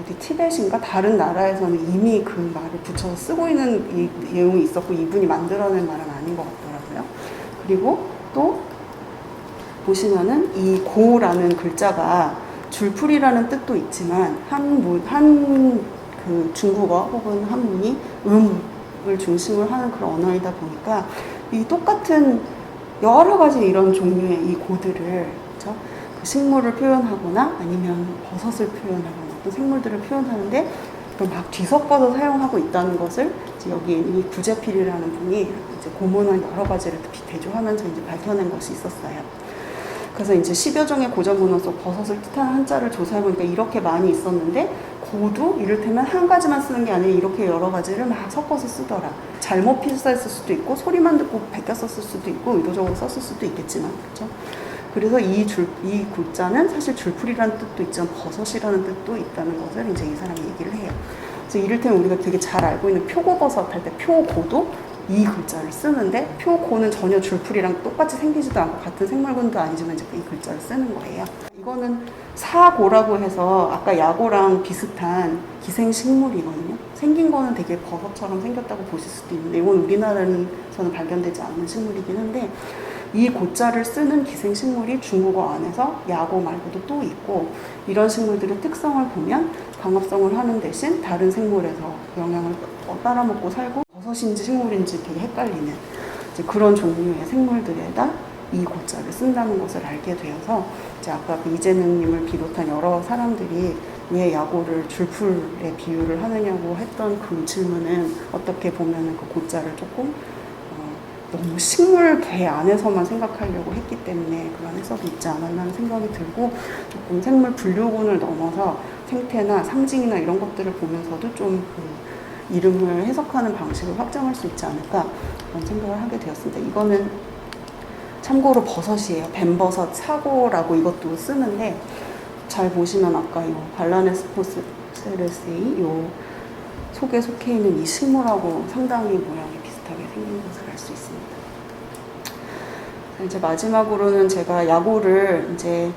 Speaker 1: 어디 티벳인가 다른 나라에서는 이미 그 말을 붙여서 쓰고 있는 내용이 있었고 이분이 만들어낸 말은 아닌 것 같더라고요. 그리고 또 보시면은 이 고라는 글자가 줄풀이라는 뜻도 있지만 그 중국어 혹은 한문이 을 중심으로 하는 그런 언어이다 보니까 이 똑같은 여러 가지 이런 종류의 이 고들을 그렇죠? 그 식물을 표현하거나 아니면 버섯을 표현하거나 또 생물들을 표현하는데 그걸 막 뒤섞어서 사용하고 있다는 것을 이제 여기 이 구제필이라는 분이 이제 고문한 여러 가지를 대조하면서 이제 밝혀낸 것이 있었어요. 그래서 이제 10여 종의 고전 문헌 속 버섯을 뜻하는 한자를 조사해보니까 이렇게 많이 있었는데 고도 이를테면 한 가지만 쓰는 게 아니라 이렇게 여러 가지를 막 섞어서 쓰더라. 잘못 필사했을 수도 있고 소리만 듣고 베껴 썼을 수도 있고 의도적으로 썼을 수도 있겠지만 그렇죠. 그래서 이 고자는 사실 줄풀이라는 뜻도 있지만 버섯이라는 뜻도 있다는 것을 이제 이 사람이 얘기를 해요. 그래서 이를테면 우리가 되게 잘 알고 있는 표고버섯 할 때 표고도 이 글자를 쓰는데 표고는 전혀 줄풀이랑 똑같이 생기지도 않고 같은 생물군도 아니지만 이제 이 글자를 쓰는 거예요. 이거는 사고라고 해서 아까 야고랑 비슷한 기생식물이거든요. 생긴 거는 되게 버섯처럼 생겼다고 보실 수도 있는데 이건 우리나라에서는 발견되지 않는 식물이긴 한데 이 고자를 쓰는 기생식물이 중국어 안에서 야고 말고도 또 있고 이런 식물들의 특성을 보면 광합성을 하는 대신 다른 생물에서 영양을 빨아먹고 살고 버섯인지 식물인지 되게 헷갈리는 이제 그런 종류의 생물들에다 이 고자를 쓴다는 것을 알게 되어서 이제 아까 그 이재능님을 비롯한 여러 사람들이 왜 야고를 줄풀에 비유를 하느냐고 했던 그 질문은 어떻게 보면은 그 고자를 조금 너무 식물계 안에서만 생각하려고 했기 때문에 그런 해석이 있지 않았나는 생각이 들고, 조금 생물 분류군을 넘어서 생태나 상징이나 이런 것들을 보면서도 좀 그 이름을 해석하는 방식을 확장할 수 있지 않을까 그런 생각을 하게 되었습니다. 이거는 참고로 버섯이에요. 뱀버섯 사고라고 이것도 쓰는데, 잘 보시면 아까 요 발라네스포세레세이 요 속에 속해 있는 이 식물하고 상당히 모양이 비슷하게 생긴 것을 알 수 있습니다. 이제 마지막으로는 제가 야고를 이제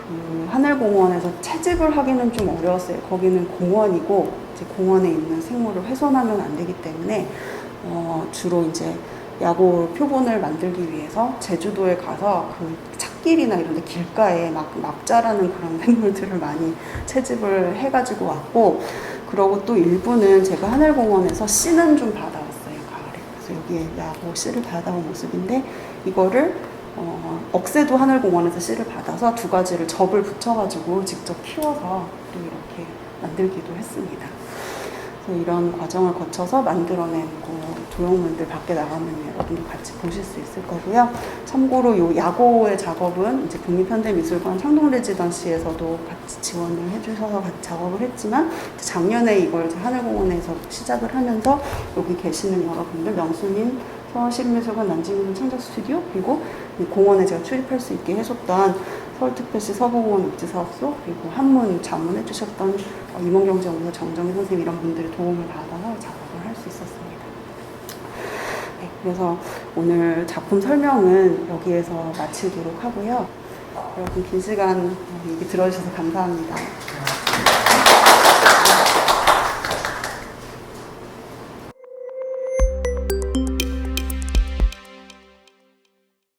Speaker 1: 그 하늘공원에서 채집을 하기는 좀 어려웠어요. 거기는 공원이고 이제 공원에 있는 생물을 훼손하면 안 되기 때문에 주로 이제 야고 표본을 만들기 위해서 제주도에 가서 그 찻길이나 이런 데 길가에 막 자라는 그런 생물들을 많이 채집을 해가지고 왔고, 그러고 또 일부는 제가 하늘공원에서 씨는 좀 받아왔어요, 가을에. 그래서 여기에 야고 씨를 받아온 모습인데, 이거를 억새도 하늘공원에서 씨를 받아서 두 가지를 접을 붙여가지고 직접 키워서 또 이렇게 만들기도 했습니다. 그래서 이런 과정을 거쳐서 만들어낸 조형물들 밖에 나가면 여러분도 같이 보실 수 있을 거고요. 참고로 이 야고의 작업은 이제 국립현대미술관 창동레지던시에서도 같이 지원을 해주셔서 같이 작업을 했지만, 작년에 이걸 하늘공원에서 시작을 하면서 여기 계시는 여러분들, 명수민 서울시립미술관 난징미술 창작스튜디오, 그리고 공원에 제가 출입할 수 있게 해줬던 서울특별시 서부공원 녹지사업소, 그리고 한문 자문해 주셨던 임원경제연구소 정정희 선생님, 이런 분들의 도움을 받아서 작업을 할 수 있었습니다. 네, 그래서 오늘 작품 설명은 여기에서 마치도록 하고요. 여러분 긴 시간 얘기 들어주셔서 감사합니다.